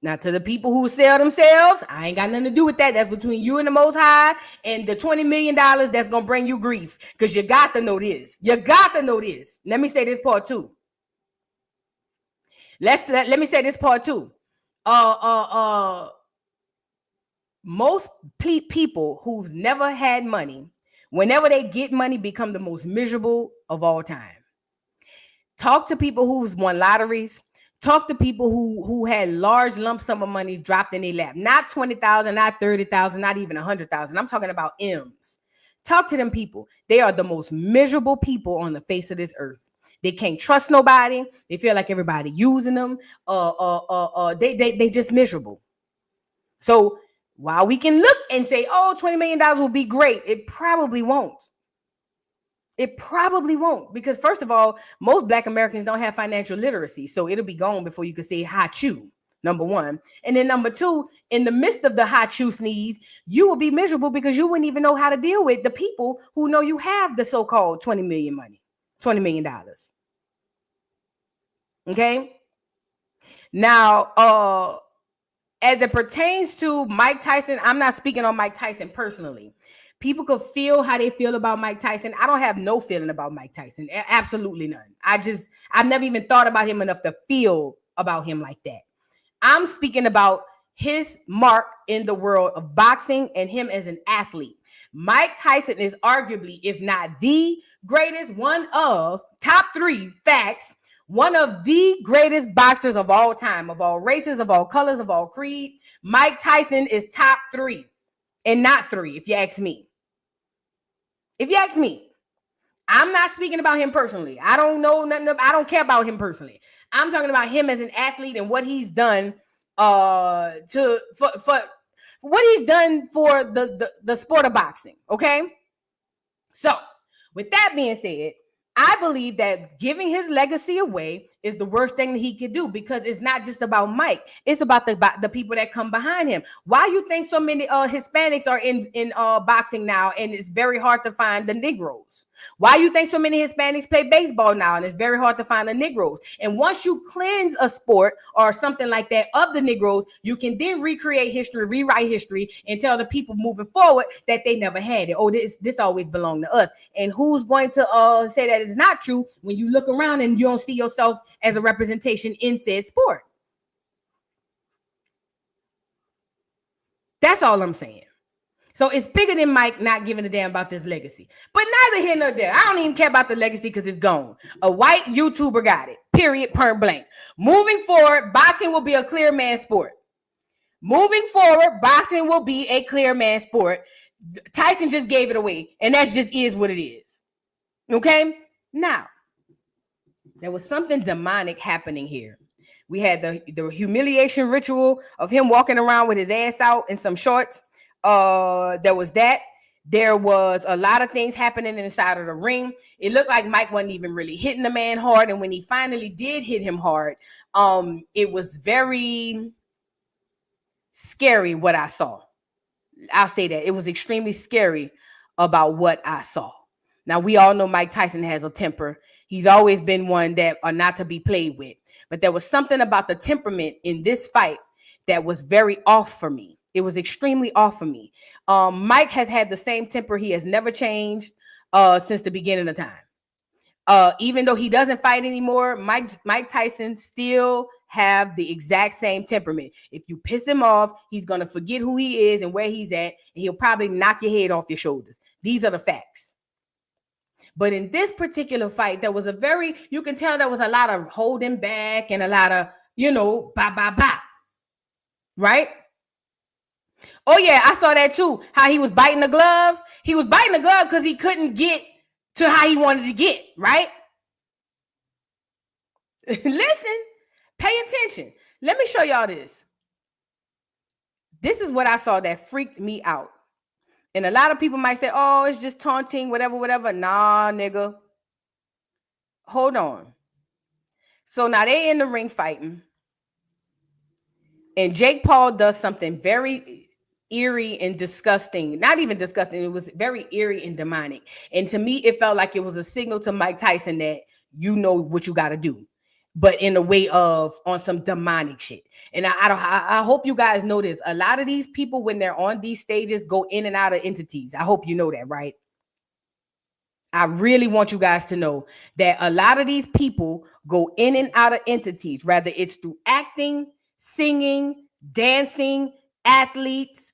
Now, to the people who sell themselves, I ain't got nothing to do with that. That's between you and the Most High and the $20 million that's going to bring you grief. Because you got to know this. You got to know this. Let me say this part too. Let me say this part too. Most people who've never had money, whenever they get money, become the most miserable of all time. Talk to people who's won lotteries. Talk to people who had large lump sum of money dropped in their lap. Not 20,000, not 30,000, not even 100,000. I'm talking about M's. Talk to them people. They are the most miserable people on the face of this earth. They can't trust nobody. They feel like everybody using them. They just miserable. So while we can look and say, oh, $20 million will be great, it probably won't. It probably won't, because first of all, most Black Americans don't have financial literacy. So it'll be gone before you can say hachu, number one. And then number two, in the midst of the hachu sneeze, you will be miserable because you wouldn't even know how to deal with the people who know you have the so-called $20 million. Okay. Now, as it pertains to Mike Tyson, I'm not speaking on Mike Tyson personally. People could feel how they feel about Mike Tyson. I don't have no feeling about Mike Tyson. Absolutely none. I've never even thought about him enough to feel about him like that. I'm speaking about his mark in the world of boxing and him as an athlete. Mike Tyson is arguably, if not the greatest, one of top 3 facts, one of the greatest boxers of all time, of all races, of all colors, of all creed. Mike Tyson is top 3 and not 3, if you ask me. If you ask me, I'm not speaking about him personally. I don't know nothing. I don't care about him personally. I'm talking about him as an athlete and what he's done for what he's done for the sport of boxing. Okay. So with that being said, I believe that giving his legacy away is the worst thing that he could do, because it's not just about Mike. It's about the people that come behind him. Why you think so many Hispanics are in boxing now, and it's very hard to find the Negroes? Why you think so many Hispanics play baseball now, and it's very hard to find the Negroes? And once you cleanse a sport or something like that of the Negroes, you can then recreate history, rewrite history, and tell the people moving forward that they never had it. Oh, this always belonged to us. And who's going to say that it's not true when you look around and you don't see yourself as a representation in said sport? That's all I'm saying. So it's bigger than Mike not giving a damn about this legacy. But neither here nor there. I don't even care about the legacy because it's gone. A white YouTuber got it. Period. Point blank. Moving forward, boxing will be a clear man sport. Moving forward, boxing will be a clear man sport. Tyson just gave it away, and that just is what it is. Okay? Now, there was something demonic happening here. We had the humiliation ritual of him walking around with his ass out in some shorts. There was that. There was a lot of things happening inside of the ring. It looked like Mike wasn't even really hitting the man hard. And when he finally did hit him hard, it was very scary what I saw. I'll say that. It was extremely scary about what I saw. Now, we all know Mike Tyson has a temper. He's always been one that are not to be played with. But there was something about the temperament in this fight that was very off for me. It was extremely off for me. Mike has had the same temper. He has never changed since the beginning of time. Even though he doesn't fight anymore, Mike Tyson still have the exact same temperament. If you piss him off, he's going to forget who he is and where he's at, and he'll probably knock your head off your shoulders. These are the facts. But in this particular fight, there was you can tell there was a lot of holding back and a lot of, bop. Right? Oh, yeah, I saw that too. How he was biting the glove. He was biting the glove because he couldn't get to how he wanted to get, right? Listen, pay attention. Let me show y'all this. This is what I saw that freaked me out. And a lot of people might say, oh, it's just taunting, whatever. Nah, nigga. Hold on. So now they in the ring fighting. And Jake Paul does something very eerie and disgusting. Not even disgusting. It was very eerie and demonic. And to me, it felt like it was a signal to Mike Tyson that you know what you got to do. but in the way of on some demonic shit. And I hope you guys know this. A lot of these people, when they're on these stages, go in and out of entities. I hope you know that, right? I really want you guys to know that a lot of these people go in and out of entities, whether it's through acting, singing, dancing, athletes,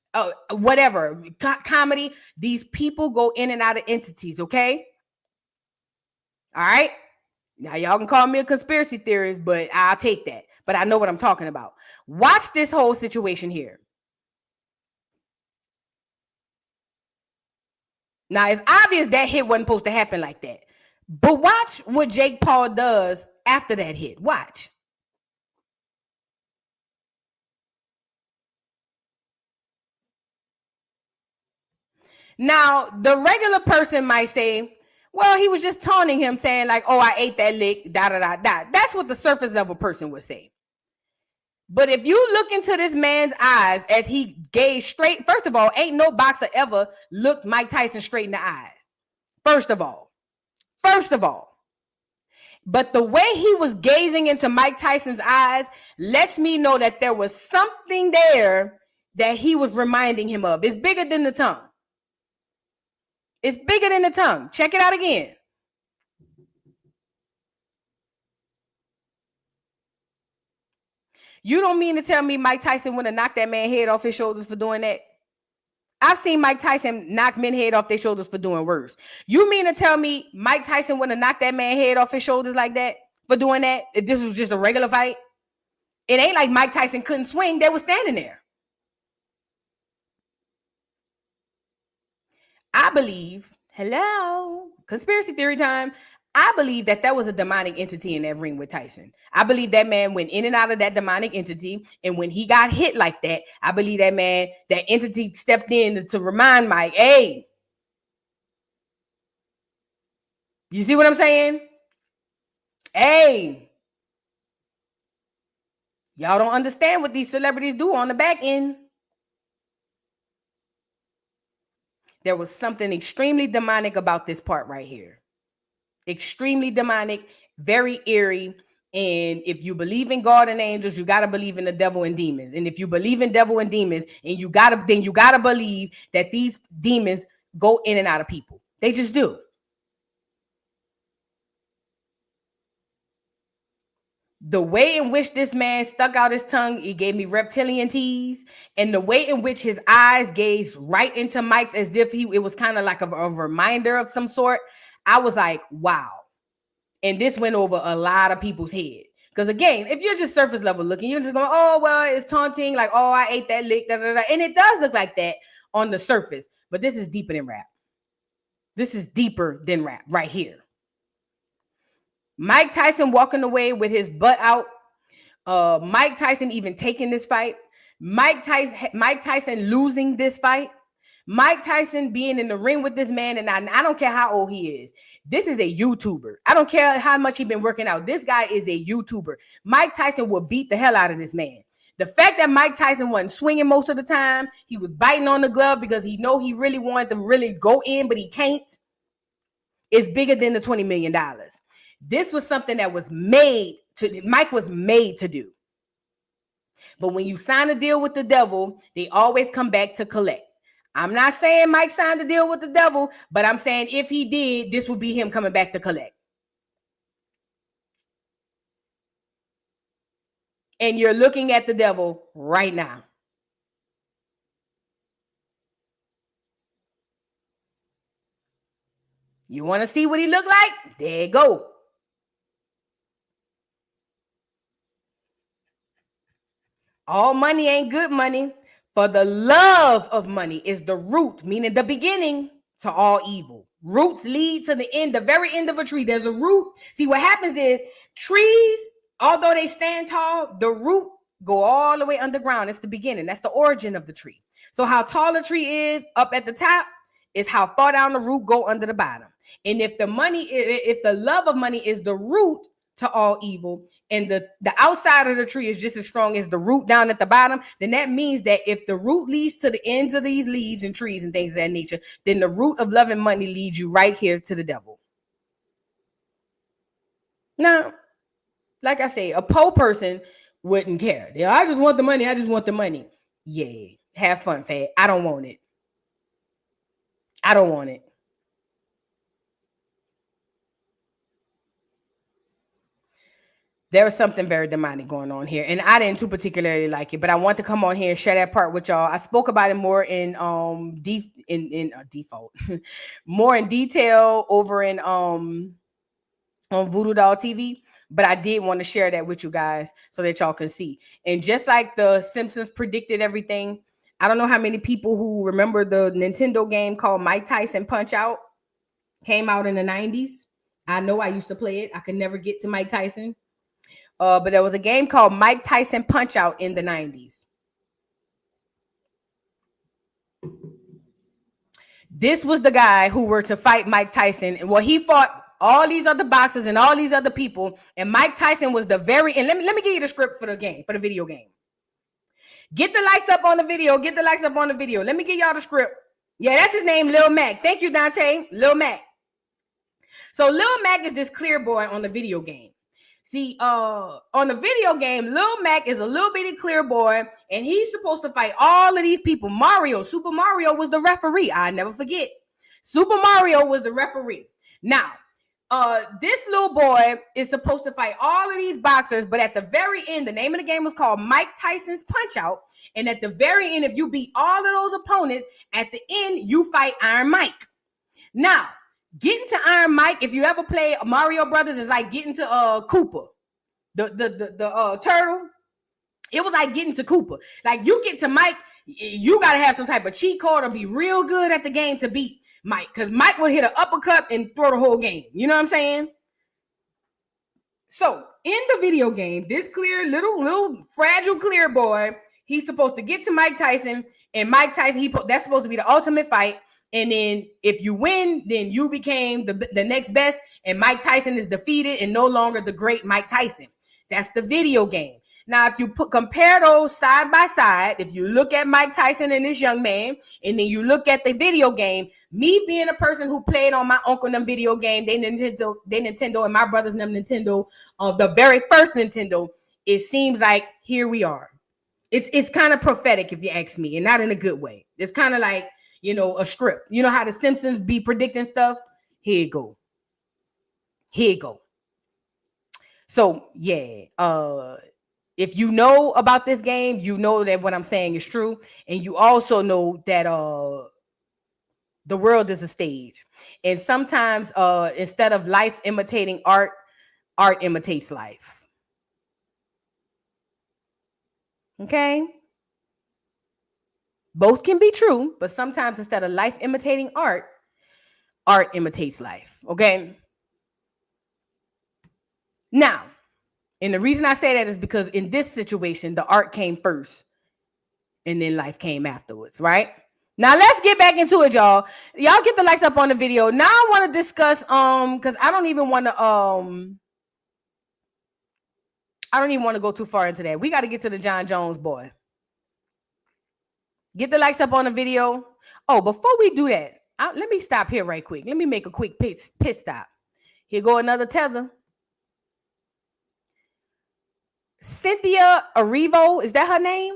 whatever, comedy. These people go in and out of entities, okay? All right? Now, y'all can call me a conspiracy theorist, but I'll take that. But I know what I'm talking about. Watch this whole situation here. Now, it's obvious that hit wasn't supposed to happen like that. But watch what Jake Paul does after that hit. Watch. Now, the regular person might say, well, he was just taunting him, saying like, oh, I ate that lick, da-da-da-da. That's what the surface level person would say. But if you look into this man's eyes as he gazed straight, first of all, ain't no boxer ever looked Mike Tyson straight in the eyes. First of all. But the way he was gazing into Mike Tyson's eyes lets me know that there was something there that he was reminding him of. It's bigger than the tongue. It's bigger than the tongue. Check it out again. You don't mean to tell me Mike Tyson would have knocked that man's head off his shoulders for doing that? I've seen Mike Tyson knock men head off their shoulders for doing worse. You mean to tell me Mike Tyson would have knocked that man's head off his shoulders like that for doing that? If this was just a regular fight? It ain't like Mike Tyson couldn't swing. They were standing there. I believe, hello, conspiracy theory time. I believe that was a demonic entity in that ring with Tyson. I believe that man went in and out of that demonic entity. And when he got hit like that, I believe that entity stepped in to remind Mike, hey, you see what I'm saying? Hey, y'all don't understand what these celebrities do on the back end. There was something extremely demonic about this part right here. Extremely demonic, very eerie. And if you believe in God and angels, you got to believe in the devil and demons. And if you believe in devil and demons, and you got to believe that these demons go in and out of people. They just do. The way in which this man stuck out his tongue, it gave me reptilian tease. And the way in which his eyes gazed right into Mike's as if it was kind of like a reminder of some sort. I was like, wow. And this went over a lot of people's head. Because again, if you're just surface level looking, you're just going, oh, well, it's taunting. Like, oh, I ate that lick. Da, da, da. And it does look like that on the surface. But this is deeper than rap. This is deeper than rap right here. Mike Tyson walking away with his butt out. Mike Tyson even taking this fight. Mike Tyson losing this fight. Mike Tyson being in the ring with this man, and I don't care how old he is. This is a YouTuber. I don't care how much he's been working out. This guy is a YouTuber. Mike Tyson will beat the hell out of this man. The fact that Mike Tyson wasn't swinging most of the time, he was biting on the glove because he really wanted to really go in, but he can't, is bigger than the $20 million. This was something that Mike was made to do. But when you sign a deal with the devil, they always come back to collect. I'm not saying Mike signed a deal with the devil, but I'm saying if he did, this would be him coming back to collect. And you're looking at the devil right now. You want to see what he looked like? There you go. All money ain't good money. For the love of money is the root, meaning the beginning, to all evil. Roots lead to the end, the very end of a tree. There's a root. See, what happens is trees, although they stand tall, the root go all the way underground. It's the beginning. That's the origin of the tree. So how tall a tree is up at the top is how far down the root go under the bottom. And if the love of money is the root to all evil, and the outside of the tree is just as strong as the root down at the bottom, then that means that if the root leads to the ends of these leaves and trees and things of that nature, then the root of love and money leads you right here to the devil. Now, Like I say, a poor person wouldn't care. I just want the money. I just want the money. Yeah, have fun, fat. I don't want it. I don't want it. There was something very demonic going on here, and I didn't too particularly like it, but I want to come on here and share that part with y'all. I spoke about it more in default, more in detail over in on Voodoo Doll TV, but I did want to share that with you guys so that y'all can see. And just like the Simpsons predicted everything, I don't know how many people who remember the Nintendo game called Mike Tyson Punch Out. Came out in the 90s. I know I used to play it. I could never get to Mike Tyson. But there was a game called Mike Tyson Punch Out in the 90s. This was the guy who were to fight Mike Tyson. And well, he fought all these other boxers and all these other people. And Mike Tyson was the very, and let me give you the script for the game, for the video game. Get the likes up on the video. Get the likes up on the video. Let me give y'all the script. Yeah, that's his name, Lil Mac. Thank you, Dante. Lil Mac. So Lil Mac is this clear boy on the video game. See, on the video game, Lil Mac is a little bitty clear boy, and he's supposed to fight all of these people. Super Mario was the referee. I never forget. Super Mario was the referee. Now, this little boy is supposed to fight all of these boxers, but at the very end, the name of the game was called Mike Tyson's Punch Out. And at the very end, if you beat all of those opponents, at the end, you fight Iron Mike. Now, getting to Iron Mike, if you ever play Mario Brothers, is like getting to Koopa, the turtle. It was like getting to Koopa. Like you get to Mike, you gotta have some type of cheat code or be real good at the game to beat Mike, because Mike will hit an uppercut and throw the whole game. You know what I'm saying? So in the video game, this clear little fragile clear boy, he's supposed to get to Mike Tyson, and Mike Tyson, that's supposed to be the ultimate fight. And then if you win, then you became the next best, and Mike Tyson is defeated and no longer the great Mike Tyson. That's the video game. Now, if you compare those side by side, if you look at Mike Tyson and this young man, and then you look at the video game, me being a person who played on my uncle and them video game, they Nintendo, and my brothers and them Nintendo, the very first Nintendo, it seems like here we are. It's kind of prophetic, if you ask me, and not in a good way. It's kind of like, you know, a script. You know how the Simpsons be predicting stuff? Here you go. Here you go. So, yeah. If you know about this game, you know that what I'm saying is true. And you also know that the world is a stage. And sometimes instead of life imitating art, art imitates life. Okay? Both can be true, but sometimes instead of life imitating art, art imitates life. Okay? Now, and the reason I say that is because in this situation, the art came first and then life came afterwards, right? Now, let's get back into it, y'all. Y'all get the likes up on the video. Now I want to discuss, because I don't even want to go too far into that. We got to get to the John Jones boy. Get the likes up on the video. Oh, before we do that, let me stop here right quick. Let me make a quick pit stop. Here go another tether. Cynthia Erivo, is that her name?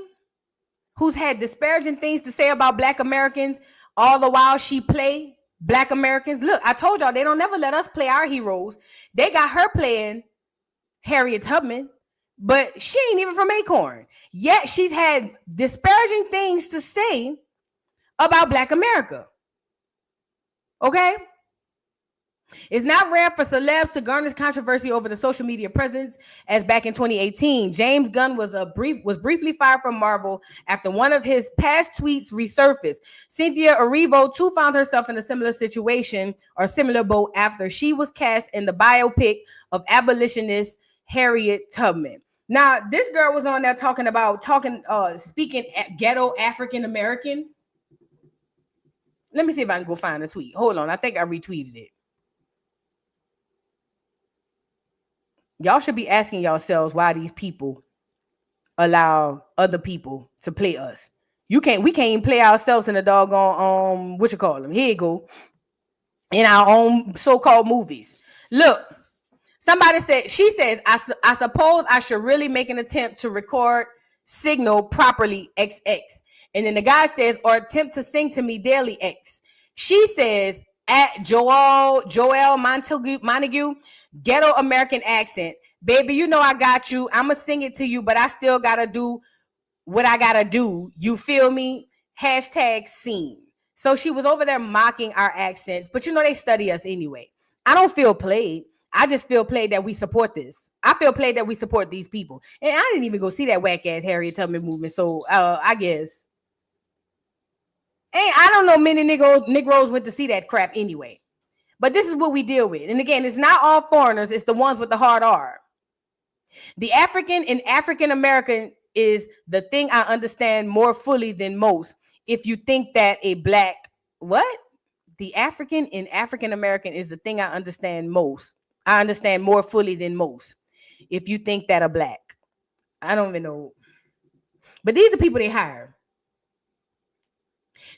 Who's had disparaging things to say about Black Americans, all the while she play Black Americans. Look, I told y'all, they don't never let us play our heroes. They got her playing Harriet Tubman, but she ain't even from Acorn. Yet she's had disparaging things to say about Black America. Okay? It's not rare for celebs to garner controversy over the social media presence, as back in 2018, James Gunn was briefly fired from Marvel after one of his past tweets resurfaced. Cynthia Erivo too found herself in a similar situation or similar boat after she was cast in the biopic of abolitionist Harriet Tubman. Now, this girl was on there speaking ghetto African American. Let me see if I can go find a tweet. Hold on, I think I retweeted it. Y'all should be asking yourselves why these people allow other people to play us. We can't even play ourselves in the doggone Here you go. In our own so-called movies. Look, Somebody said, she says, I suppose I should really make an attempt to record signal properly XX. And then the guy says, or attempt to sing to me daily X. She says, at Joel Montague, ghetto American accent. Baby, you know I got you. I'm going to sing it to you, but I still got to do what I got to do. You feel me? Hashtag scene. So she was over there mocking our accents, but you know they study us anyway. I don't feel played. I just feel played that we support this. I feel played that we support these people. And I didn't even go see that whack ass Harriet Tubman movement. So I guess. And I don't know many Negroes went to see that crap anyway. But this is what we deal with. And again, it's not all foreigners. It's the ones with the hard R. The African and African American is the thing I understand more fully than most. If you think that a black, what? The African and African American is the thing I understand most. I understand more fully than most. If you think that a black, I don't even know. But these are people they hire.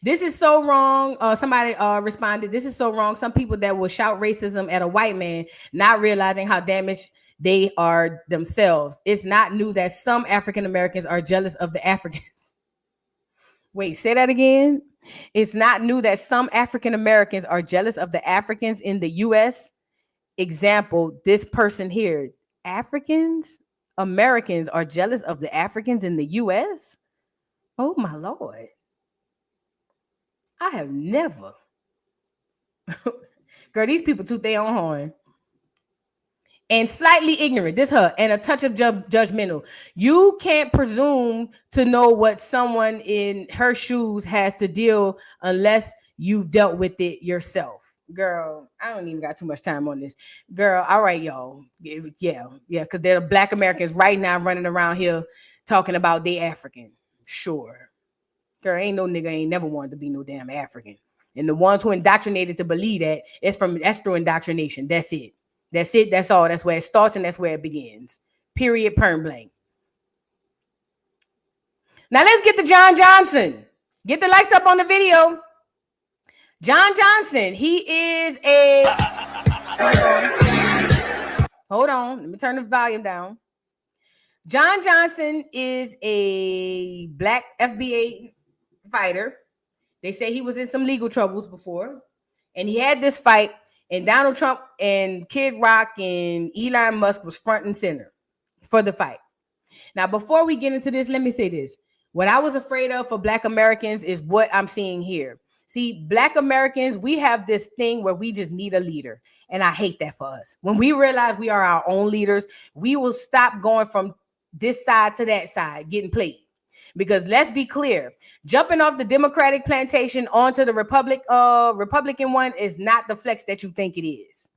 This is so wrong. Somebody responded, this is so wrong. Some people that will shout racism at a white man, not realizing how damaged they are themselves. It's not new that some African Americans are jealous of the Africans. Wait, say that again. It's not new that some African Americans are jealous of the Africans in the U.S. Example, this person here. Africans, Americans are jealous of the Africans in the U.S.? Oh, my Lord. I have never. Girl, these people toot their own horn. And slightly ignorant, this her, and a touch of judgmental. You can't presume to know what someone in her shoes has to deal unless you've dealt with it yourself. Girl, I don't even got too much time on this. Girl, all right, y'all. Yeah, because there are black Americans right now running around here talking about they African. Sure. Girl, ain't no nigga ain't never wanted to be no damn African. And the ones who indoctrinated to believe that, that's through indoctrination. That's it. That's it. That's all. That's where it starts and that's where it begins. Period. Perm blank. Now let's get to John Johnson. Get the likes up on the video. John Johnson. He is a. Hold on. Let me turn the volume down. John Johnson is a black FBA fighter. They say he was in some legal troubles before. And he had this fight. And Donald Trump and Kid Rock and Elon Musk was front and center for the fight. Now, before we get into this, let me say this. What I was afraid of for Black Americans is what I'm seeing here. See, Black Americans, we have this thing where we just need a leader. And I hate that for us. When we realize we are our own leaders, we will stop going from this side to that side, getting played. Because let's be clear, jumping off the Democratic plantation onto the Republican one is not the flex that you think it is.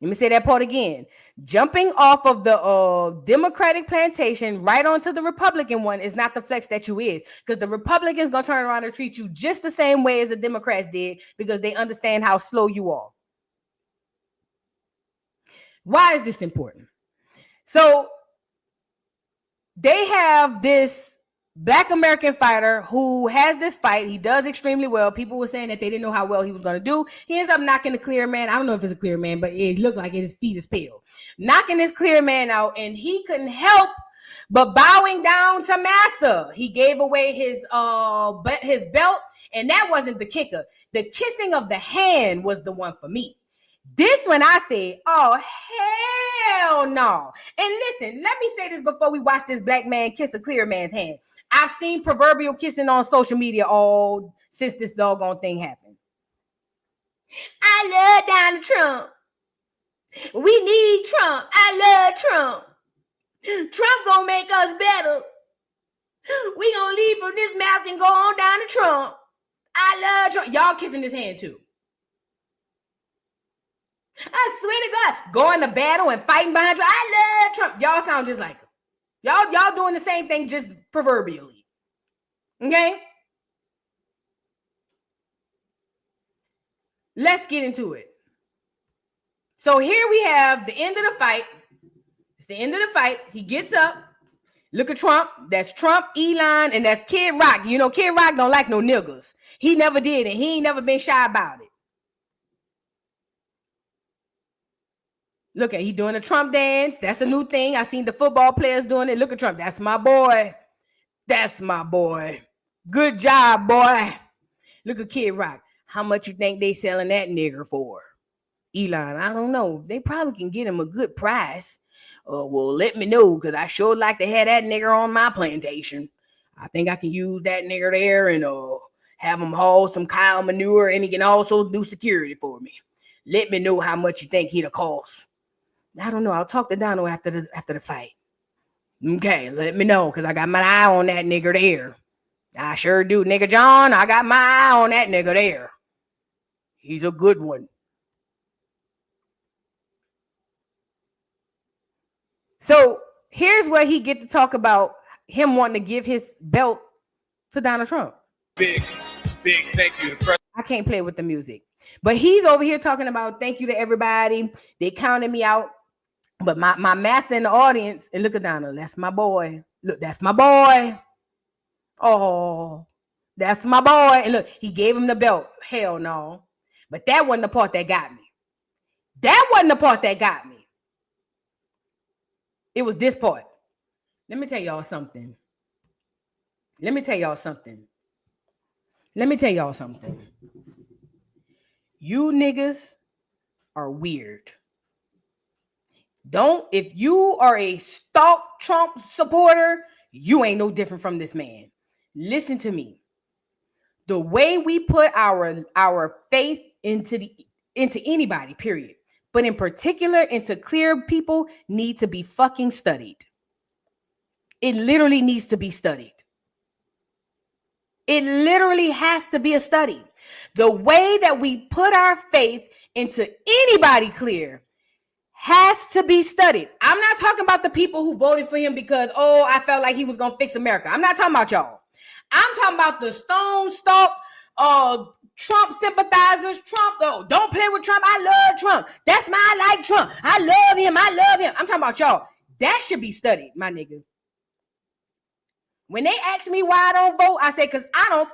Let me say that part again. Jumping off of the Democratic plantation right onto the Republican one is not the flex that you is. Because the Republicans going to turn around and treat you just the same way as the Democrats did because they understand how slow you are. Why is this important? So, they have this Black American fighter who has this fight. He does extremely well. People were saying that they didn't know how well he was going to do. He ends up knocking the clear man. I don't know if it's a clear man, but it looked like his feet is pale. Knocking this clear man out, and he couldn't help but bowing down to Massa. He gave away his belt, and that wasn't the kicker. The kissing of the hand was the one for me. This one I said, oh, hell no. And listen, let me say this before we watch this black man kiss a clear man's hand. I've seen proverbial kissing on social media all since this doggone thing happened. I love Donald Trump. We need Trump. I love Trump. Trump gonna make us better. We gonna leave from this mouth and go on down to Trump. I love Trump. Y'all kissing his hand too. I swear to God, going to battle and fighting behind Trump. I love Trump. Y'all sound just like him. Y'all doing the same thing, just proverbially. Okay? Let's get into it. So here we have the end of the fight. It's the end of the fight. He gets up. Look at Trump. That's Trump, Elon, and that's Kid Rock. You know, Kid Rock don't like no niggas. He never did, and he ain't never been shy about it. Look at he doing the Trump dance. That's a new thing. I seen the football players doing it. Look at Trump. That's my boy. That's my boy. Good job, boy. Look at Kid Rock. How much you think they selling that nigger for? Elon, I don't know. They probably can get him a good price. Well, let me know, because I sure like to have that nigger on my plantation. I think I can use that nigger there and have him haul some cow manure, and he can also do security for me. Let me know how much you think he'll cost. I don't know. I'll talk to Donald after the fight. Okay, let me know, because I got my eye on that nigger there. I sure do. Nigga John, I got my eye on that nigga there. He's a good one. So here's where he get to talk about him wanting to give his belt to Donald Trump. Big thank you. I can't play with the music. But he's over here talking about thank you to everybody. They counted me out. But my master in the audience, and look at Donald, that's my boy. Look, that's my boy. Oh, that's my boy. And look, he gave him the belt. Hell no. But that wasn't the part that got me. That wasn't the part that got me. It was this part. Let me tell y'all something. Let me tell y'all something. You niggas are weird. If you are a stalk Trump supporter, you ain't no different from this man. Listen to me. The way we put our faith into anybody, period, but in particular into clear people, need to be fucking studied. It literally needs to be studied. It literally has to be a study. The way that we put our faith into anybody clear has to be studied. I'm not talking about the people who voted for him because, I felt like he was going to fix America. I'm not talking about y'all. I'm talking about the stone stalk Trump sympathizers. Trump, don't play with Trump. I love Trump. That's my, I like Trump. I love him. I'm talking about y'all. That should be studied, my nigga. When they ask me why I don't vote, I say, because I don't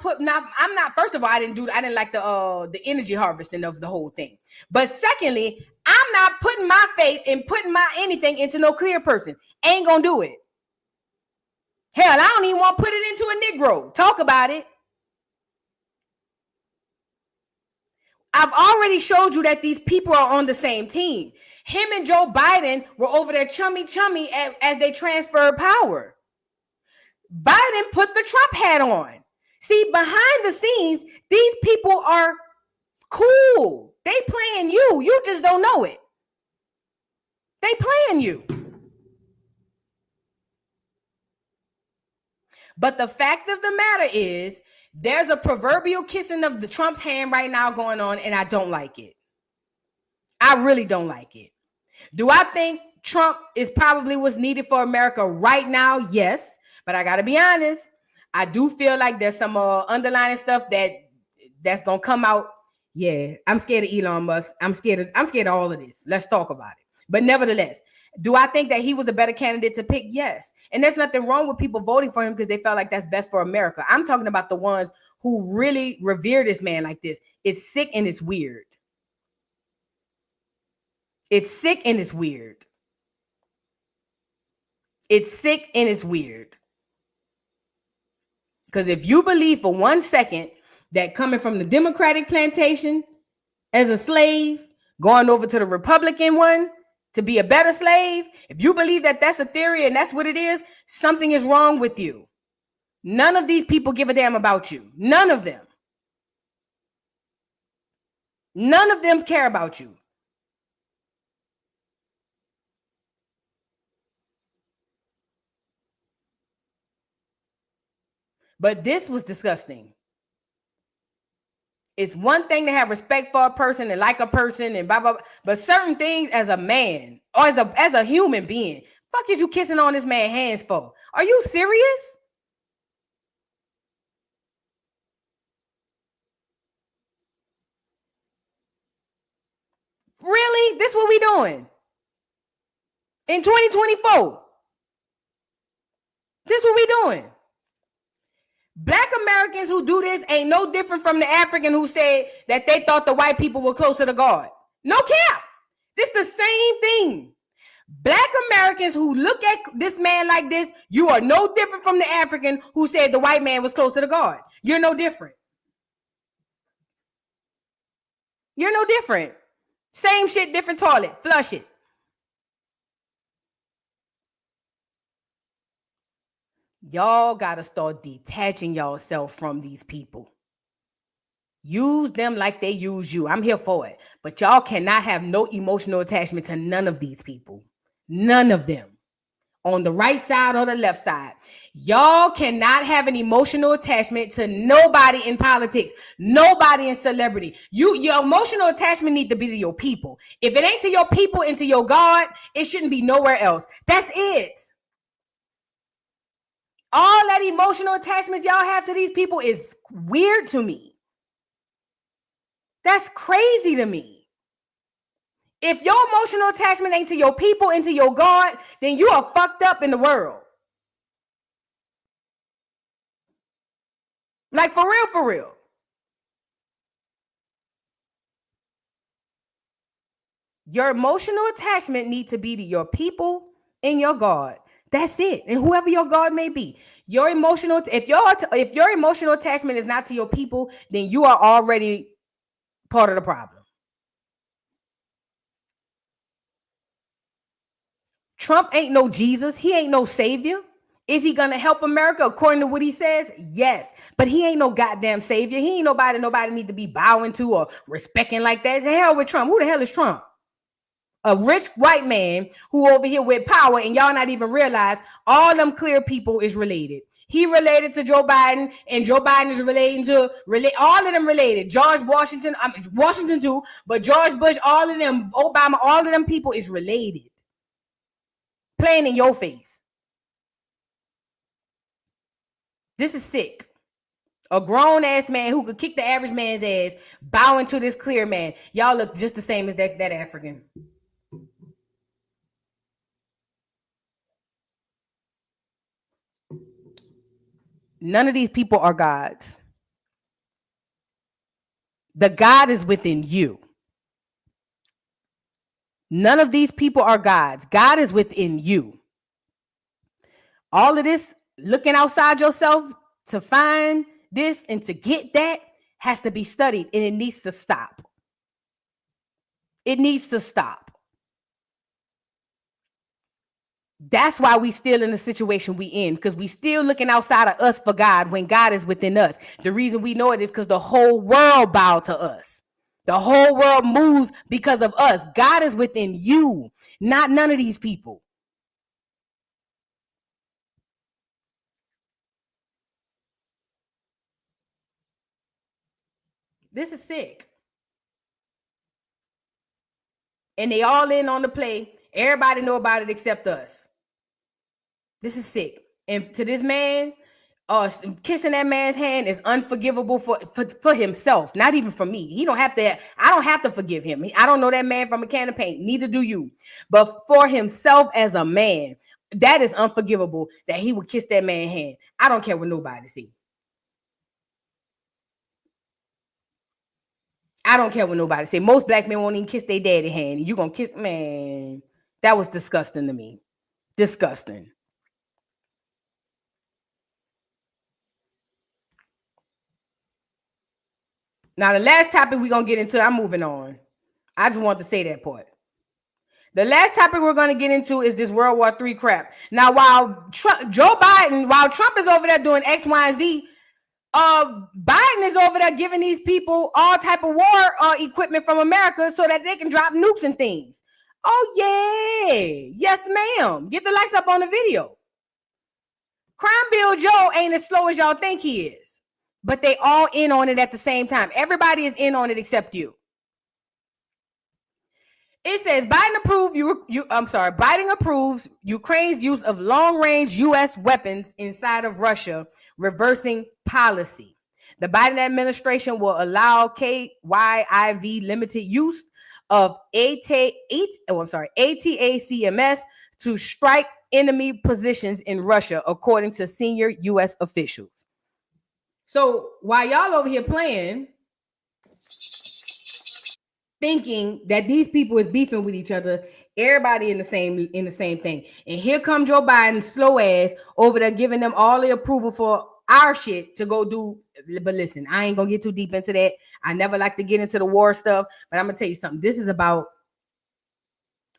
I'm not, first of all, I didn't like the energy harvesting of the whole thing. But secondly, I'm not putting my faith and putting my anything into no clear person. Ain't gonna do it. Hell, I don't even want to put it into a Negro. Talk about it. I've already showed you that these people are on the same team. Him and Joe Biden were over there chummy as they transferred power. Biden put the Trump hat on. See, behind the scenes, these people are cool. They playing you. You just don't know it. They playing you. But the fact of the matter is, there's a proverbial kissing of the Trump's hand right now going on, and I don't like it. I really don't like it. Do I think Trump is probably what's needed for America right now? Yes. But I got to be honest. I do feel like there's some underlying stuff that's going to come out. Yeah, I'm scared of Elon Musk. I'm scared of all of this. Let's talk about it. But nevertheless, do I think that he was a better candidate to pick? Yes. And there's nothing wrong with people voting for him because they felt like that's best for America. I'm talking about the ones who really revere this man like this. It's sick and it's weird. It's sick and it's weird. It's sick and it's weird. Because if you believe for 1 second that coming from the Democratic plantation as a slave, going over to the Republican one to be a better slave, if you believe that that's a theory and that's what it is, something is wrong with you. None of these people give a damn about you. None of them. None of them care about you. But this was disgusting. It's one thing to have respect for a person and like a person and blah, blah, blah. But certain things as a man or as a human being, fuck is you kissing on this man's hands for? Are you serious? Really? This what we doing? In 2024? This what we doing? Black Americans who do this ain't no different from the African who said that they thought the white people were closer to God. No cap. This the same thing. Black Americans who look at this man like this, you are no different from the African who said the white man was close to the God. You're no different. You're no different. Same shit, different toilet. Flush it. Y'all gotta start detaching yourself from these people. Use them like they use you. I'm here for it. But y'all cannot have no emotional attachment to none of these people. None of them. On the right side or the left side. Y'all cannot have an emotional attachment to nobody in politics. Nobody in celebrity. Your emotional attachment need to be to your people. If it ain't to your people and to your God, it shouldn't be nowhere else. That's it. All that emotional attachments y'all have to these people is weird to me. That's crazy to me. If your emotional attachment ain't to your people and to your God, then you are fucked up in the world. Like for real, for real. Your emotional attachment needs to be to your people and your God. That's it. And whoever your God may be. Your emotional, if your emotional attachment is not to your people, then you are already part of the problem. Trump ain't no Jesus. He ain't no savior. Is he gonna help America according to what he says? Yes. But he ain't no goddamn savior. He ain't nobody need to be bowing to or respecting like that. The hell with Trump. Who the hell is Trump? A rich white man who over here with power, and y'all not even realize all them clear people is related. He related to Joe Biden, and Joe Biden is relating to all of them related. George Washington, Washington too, but George Bush, all of them, Obama, all of them people is related. Playing in your face. This is sick. A grown-ass man who could kick the average man's ass, bowing to this clear man. Y'all look just the same as that African. None of these people are gods. The God is within you. None of these people are gods. God is within you. All of this looking outside yourself to find this and to get that has to be studied, and it needs to stop. It needs to stop. That's why we still in the situation we in, because we still looking outside of us for God when God is within us. The reason we know it is because the whole world bowed to us. The whole world moves because of us. God is within you, not none of these people. This is sick. And they all in on the play. Everybody know about it except us. This is sick. And to this man, kissing that man's hand is unforgivable for himself, not even for me. He don't have to. I don't have to forgive him. I don't know that man from a can of paint. Neither do you. But for himself as a man, that is unforgivable that he would kiss that man's hand. I don't care what nobody see. I don't care what nobody say. Most black men won't even kiss their daddy hand. You gonna kiss, man? That was disgusting to me. Disgusting. Now, the last topic we're going to get into, I'm moving on. I just want to say that part. The last topic we're going to get into is this World War III crap. Now, while Trump is over there doing X, Y, and Z, Biden is over there giving these people all type of war equipment from America so that they can drop nukes and things. Oh, yeah. Yes, ma'am. Get the likes up on the video. Crime Bill Joe ain't as slow as y'all think he is. But they all in on it at the same time. Everybody is in on it except you. It says Biden approves Ukraine's use of long-range U.S. weapons inside of Russia, reversing policy. The Biden administration will allow KYIV limited use of ATACMS to strike enemy positions in Russia, according to senior U.S. officials. So while y'all over here playing, thinking that these people is beefing with each other. Everybody in the same thing. And here come Joe Biden, slow ass, over there giving them all the approval for our shit to go do. But listen, I ain't gonna get too deep into that. I never like to get into the war stuff, but I'm gonna tell you something. This is about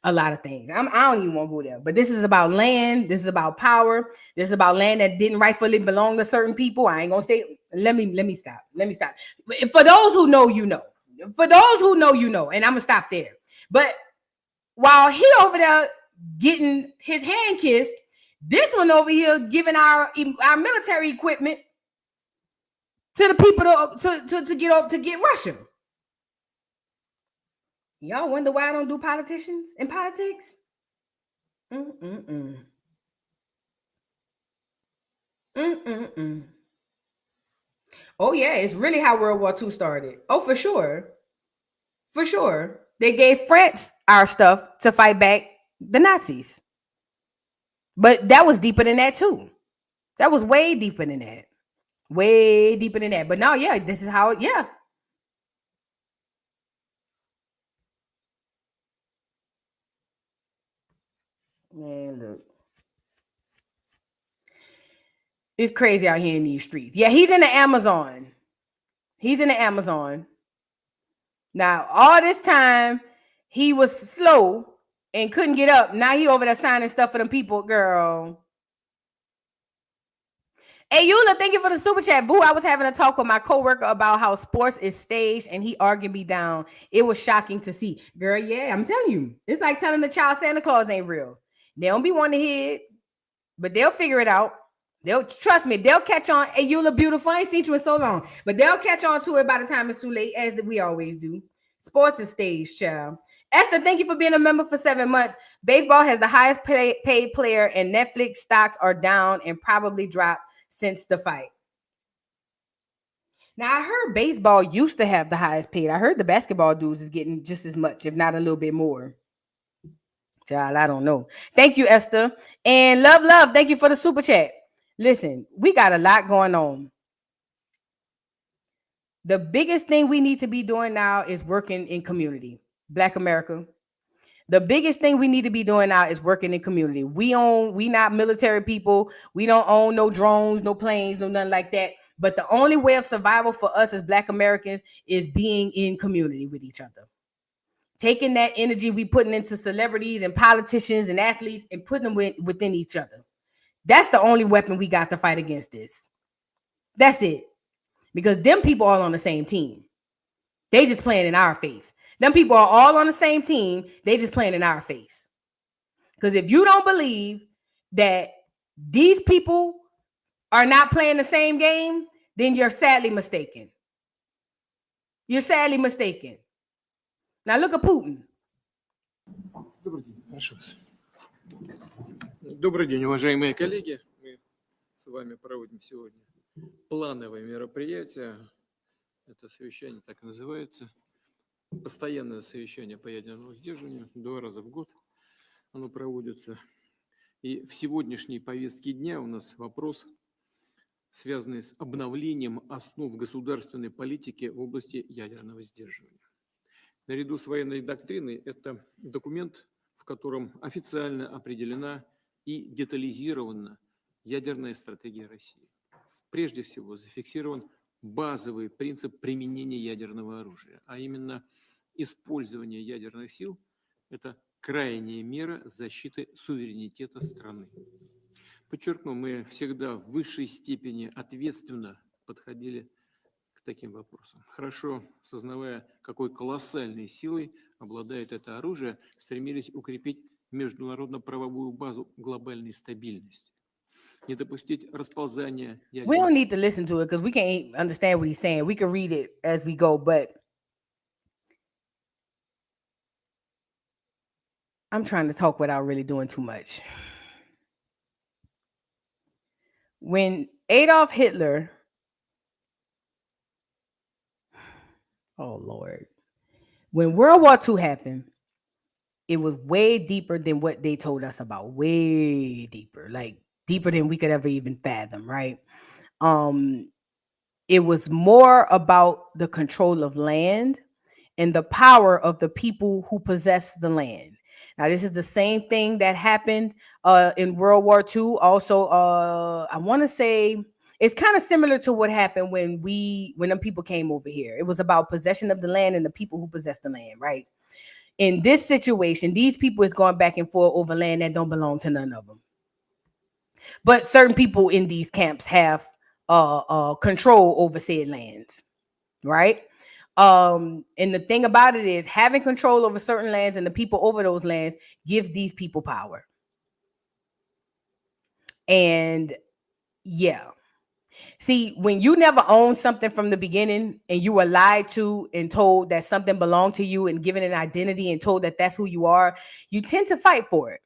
a lot of things. I don't even want to go there, but this is about land. This is about power. This is about land that didn't rightfully belong to certain people. I ain't gonna say. Let me stop. For those who know, you know. For those who know, you know. And I'm gonna stop there. But while he over there getting his hand kissed, this one over here giving our military equipment to the people to get Russia. Y'all wonder why I don't do politicians and politics? Oh yeah, it's really how World War II started. Oh, for sure. For sure. They gave France our stuff to fight back the Nazis. But that was deeper than that too. That was way deeper than that. Way deeper than that. But now, yeah, this is how, yeah. Man, look. It's crazy out here in these streets. Yeah, he's in the Amazon. Now, all this time, he was slow and couldn't get up. Now he over there signing stuff for them people, girl. Hey, Eula, thank you for the super chat. Boo, I was having a talk with my coworker about how sports is staged, and he argued me down. It was shocking to see. Girl, yeah, I'm telling you. It's like telling the child Santa Claus ain't real. They don't be wanting to hear it, but they'll figure it out. They'll trust me. They'll catch on. Hey, you look beautiful. I ain't seen you in so long, but they'll catch on to it by the time it's too late, as we always do. Sports is staged, child. Esther, thank you for being a member for 7 months. Baseball has the highest paid player, and Netflix stocks are down and probably dropped since the fight. Now, I heard baseball used to have the highest paid. I heard the basketball dudes is getting just as much, if not a little bit more. Child, I don't know. Thank you, Esther. And love, thank you for the super chat. Listen, we got a lot going on. The biggest thing we need to be doing now is working in community. Black America. The biggest thing we need to be doing now is working in community. We not military people. We don't own no drones, no planes, no nothing like that. But the only way of survival for us as Black Americans is being in community with each other. Taking that energy we putting into celebrities and politicians and athletes and putting them within each other. That's the only weapon we got to fight against this. That's it. Because them people are all on the same team. They just playing in our face. Them people are all on the same team. They just playing in our face. Because if you don't believe that these people are not playing the same game, then you're sadly mistaken. You're sadly mistaken. Now look at Putin. Добрый день, прошу вас. Добрый день, уважаемые коллеги. Мы с вами проводим сегодня плановое мероприятие. Это совещание так и называется. Постоянное совещание по ядерному сдерживанию. 2 раза в год оно проводится. И в сегодняшней повестке дня у нас вопрос, связанный с обновлением основ государственной политики в области ядерного сдерживания. Наряду с военной доктриной это документ, в котором официально определена и детализирована ядерная стратегия России. Прежде всего зафиксирован базовый принцип применения ядерного оружия, а именно использование ядерных сил – это крайняя мера защиты суверенитета страны. Подчеркну, мы всегда в высшей степени ответственно подходили к таким вопросам. Хорошо сознавая, какой колоссальной силой обладает это оружие, стремились укрепить международно-правовую базу глобальной стабильности. Не допустить расползания ядерных... We don't need to listen to it because we can't understand what he's saying. We can read it as we go, but I'm trying to talk without really doing too much. When Adolf Hitler, oh Lord, when World War II happened, it was way deeper than what they told us about. Way deeper, like deeper than we could ever even fathom, right? It was more about the control of land and the power of the people who possess the land. Now, this is the same thing that happened in World War II. Also, I want to say it's kind of similar to what happened when them people came over here. It was about possession of the land and the people who possess the land, right? In this situation, these people is going back and forth over land that don't belong to none of them. But certain people in these camps have control over said lands, right? And the thing about it is having control over certain lands and the people over those lands gives these people power. And yeah. See, when you never own something from the beginning and you were lied to and told that something belonged to you and given an identity and told that that's who you are, you tend to fight for it.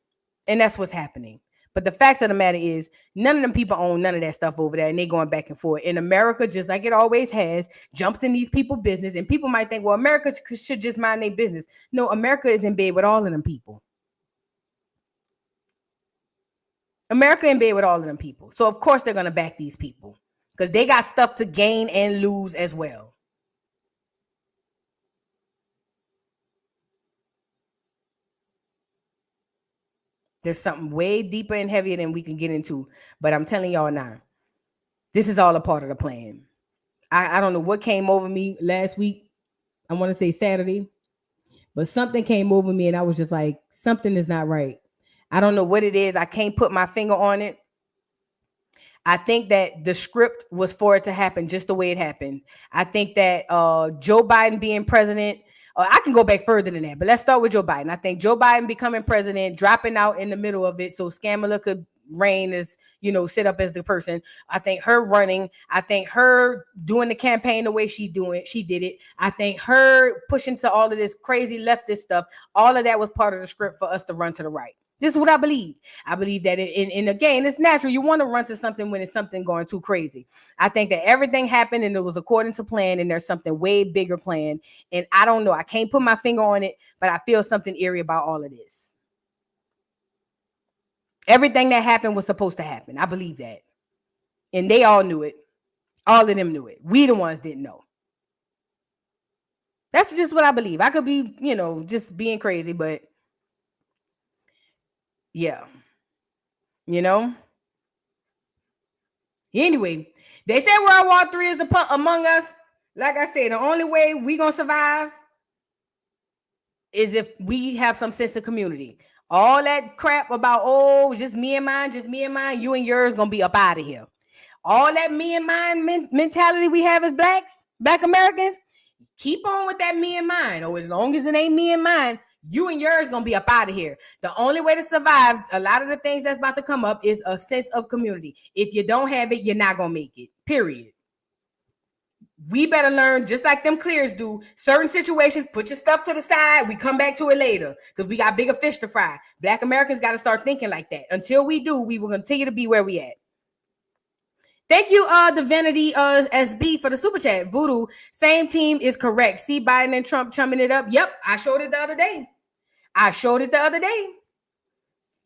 And that's what's happening. But the fact of the matter is, none of them people own none of that stuff over there, and they're going back and forth. And America, just like it always has, jumps in these people's business. And people might think, well, America should just mind their business. No, America is in bed with all of them people. America in bed with all of them people. So, of course, they're going to back these people because they got stuff to gain and lose as well. There's something way deeper and heavier than we can get into. But I'm telling y'all now, this is all a part of the plan. I don't know what came over me last week. I want to say Saturday. But something came over me and I was just like, something is not right. I don't know what it is. I can't put my finger on it. I think that the script was for it to happen just the way it happened. I think that Joe Biden being president, I can go back further than that, but let's start with Joe Biden. I think Joe Biden becoming president, dropping out in the middle of it so Scamala could reign as, sit up as the person. I think her running, I think her doing the campaign the way she did it. I think her pushing to all of this crazy leftist stuff, all of that was part of the script for us to run to the right. This is what I believe. I believe that and again, it's natural. You want to run to something when it's something going too crazy. I think that everything happened and it was according to plan and there's something way bigger planned. And I don't know. I can't put my finger on it, but I feel something eerie about all of this. Everything that happened was supposed to happen. I believe that. And they all knew it. All of them knew it. We the ones didn't know. That's just what I believe. I could be, just being crazy, but yeah. Anyway, they say World War III is among us. Like I said, the only way we gonna survive is if we have some sense of community. All that crap about, just me and mine, you and yours gonna be up out of here. All that me and mine mentality we have as Black Americans, keep on with that me and mine. As long as it ain't me and mine, you and yours gonna be up out of here. The only way to survive a lot of the things that's about to come up is a sense of community. If you don't have it, you're not gonna make it. Period. We better learn, just like them clears do, certain situations, put your stuff to the side. We come back to it later because we got bigger fish to fry. Black Americans got to start thinking like that. Until we do, we will continue to be where we at. Thank you, Divinity SB for the super chat. Voodoo, same team is correct. See Biden and Trump chumming it up. Yep, I showed it the other day.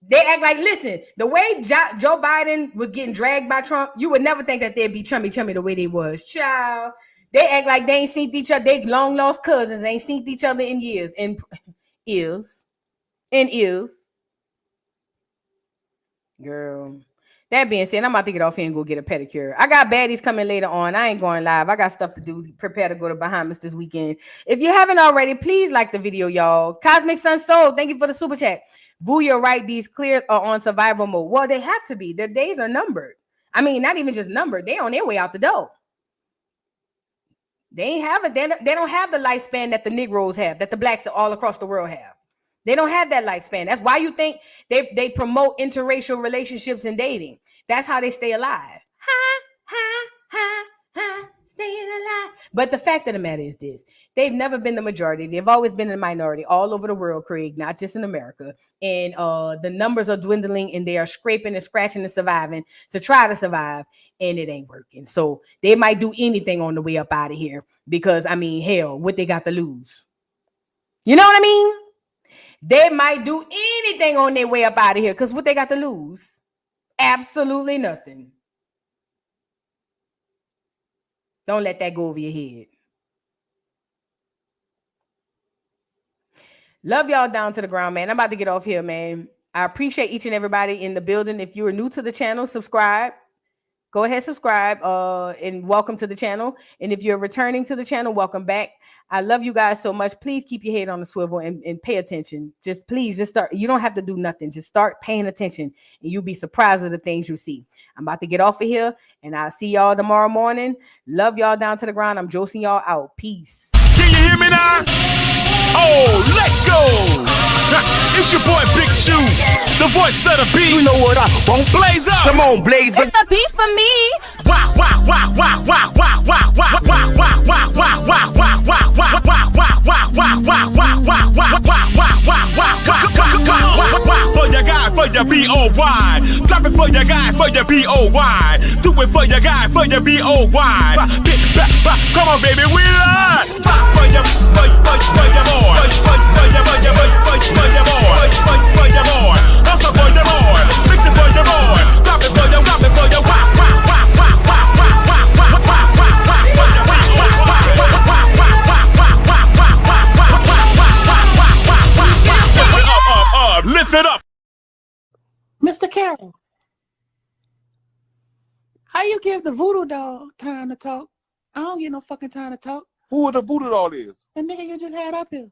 They act like, listen, the way Joe Biden was getting dragged by Trump, you would never think that they'd be chummy the way they was. Child. They act like they ain't seen each other. They long lost cousins. They ain't seen each other in years. And is. Girl. That being said, I'm about to get off here and go get a pedicure. I got baddies coming later on. I ain't going live. I got stuff to do. Prepare to go to Bahamas this weekend. If you haven't already, please like the video, y'all. Cosmic Sun Soul, thank you for the super chat. Boo, you're right. These clears are on survival mode. Well, they have to be. Their days are numbered. I mean, not even just numbered. They on their way out the door. They ain't have it. They don't have the lifespan that the Negroes have, that the blacks all across the world have. They don't have that lifespan. That's why you think they promote interracial relationships and dating. That's how they stay alive. Staying alive. But the fact of the matter is this. They've never been the majority. They've always been a minority all over the world, Craig, not just in America. And the numbers are dwindling and they are scraping and scratching and surviving to try to survive. And it ain't working. So they might do anything on the way up out of here because, I mean, hell, what they got to lose? You know what I mean? They might do anything on their way up out of here because what they got to lose? Absolutely nothing. Don't let that go over your head. Love y'all down to the ground, man. I'm about to get off here, man. I appreciate each and everybody in the building. If you are new to the channel, subscribe. Go ahead, subscribe, and welcome to the channel. And if you're returning to the channel, welcome back. I love you guys so much. Please keep your head on the swivel and pay attention. Just start. You don't have to do nothing. Just start paying attention, and you'll be surprised at the things you see. I'm about to get off of here, and I'll see y'all tomorrow morning. Love y'all down to the ground. I'm Joce y'all out. Peace. Can you hear me now? Oh, let's go. It's your boy Big Chew, the voice of the beat. You know what I want? Blaze up. Come on, Blaze up. It's the beat for me. Wow, wow, wow, wow, wow, wow, wow, wow, wow, wow, wow, wow, wow, wow, wow, wow, wow, wow, wow, wow, for your guy, for your B-O-Y. Drop it for your guy, for your B-O-Y. Do it for your guy, for your B-O-Y. Come on, baby, we love. For your boy, for your boy, for your boy, also for your boy, fix it for your boy, drop it for your, wow, wow, wow, wow, wow, wow, wow, wow, wow, wow, wow, lift it up. Mr. Carroll, how you give the voodoo doll time to talk? I don't get no fucking time to talk. Who the voodoo doll is? The nigga you just had up here.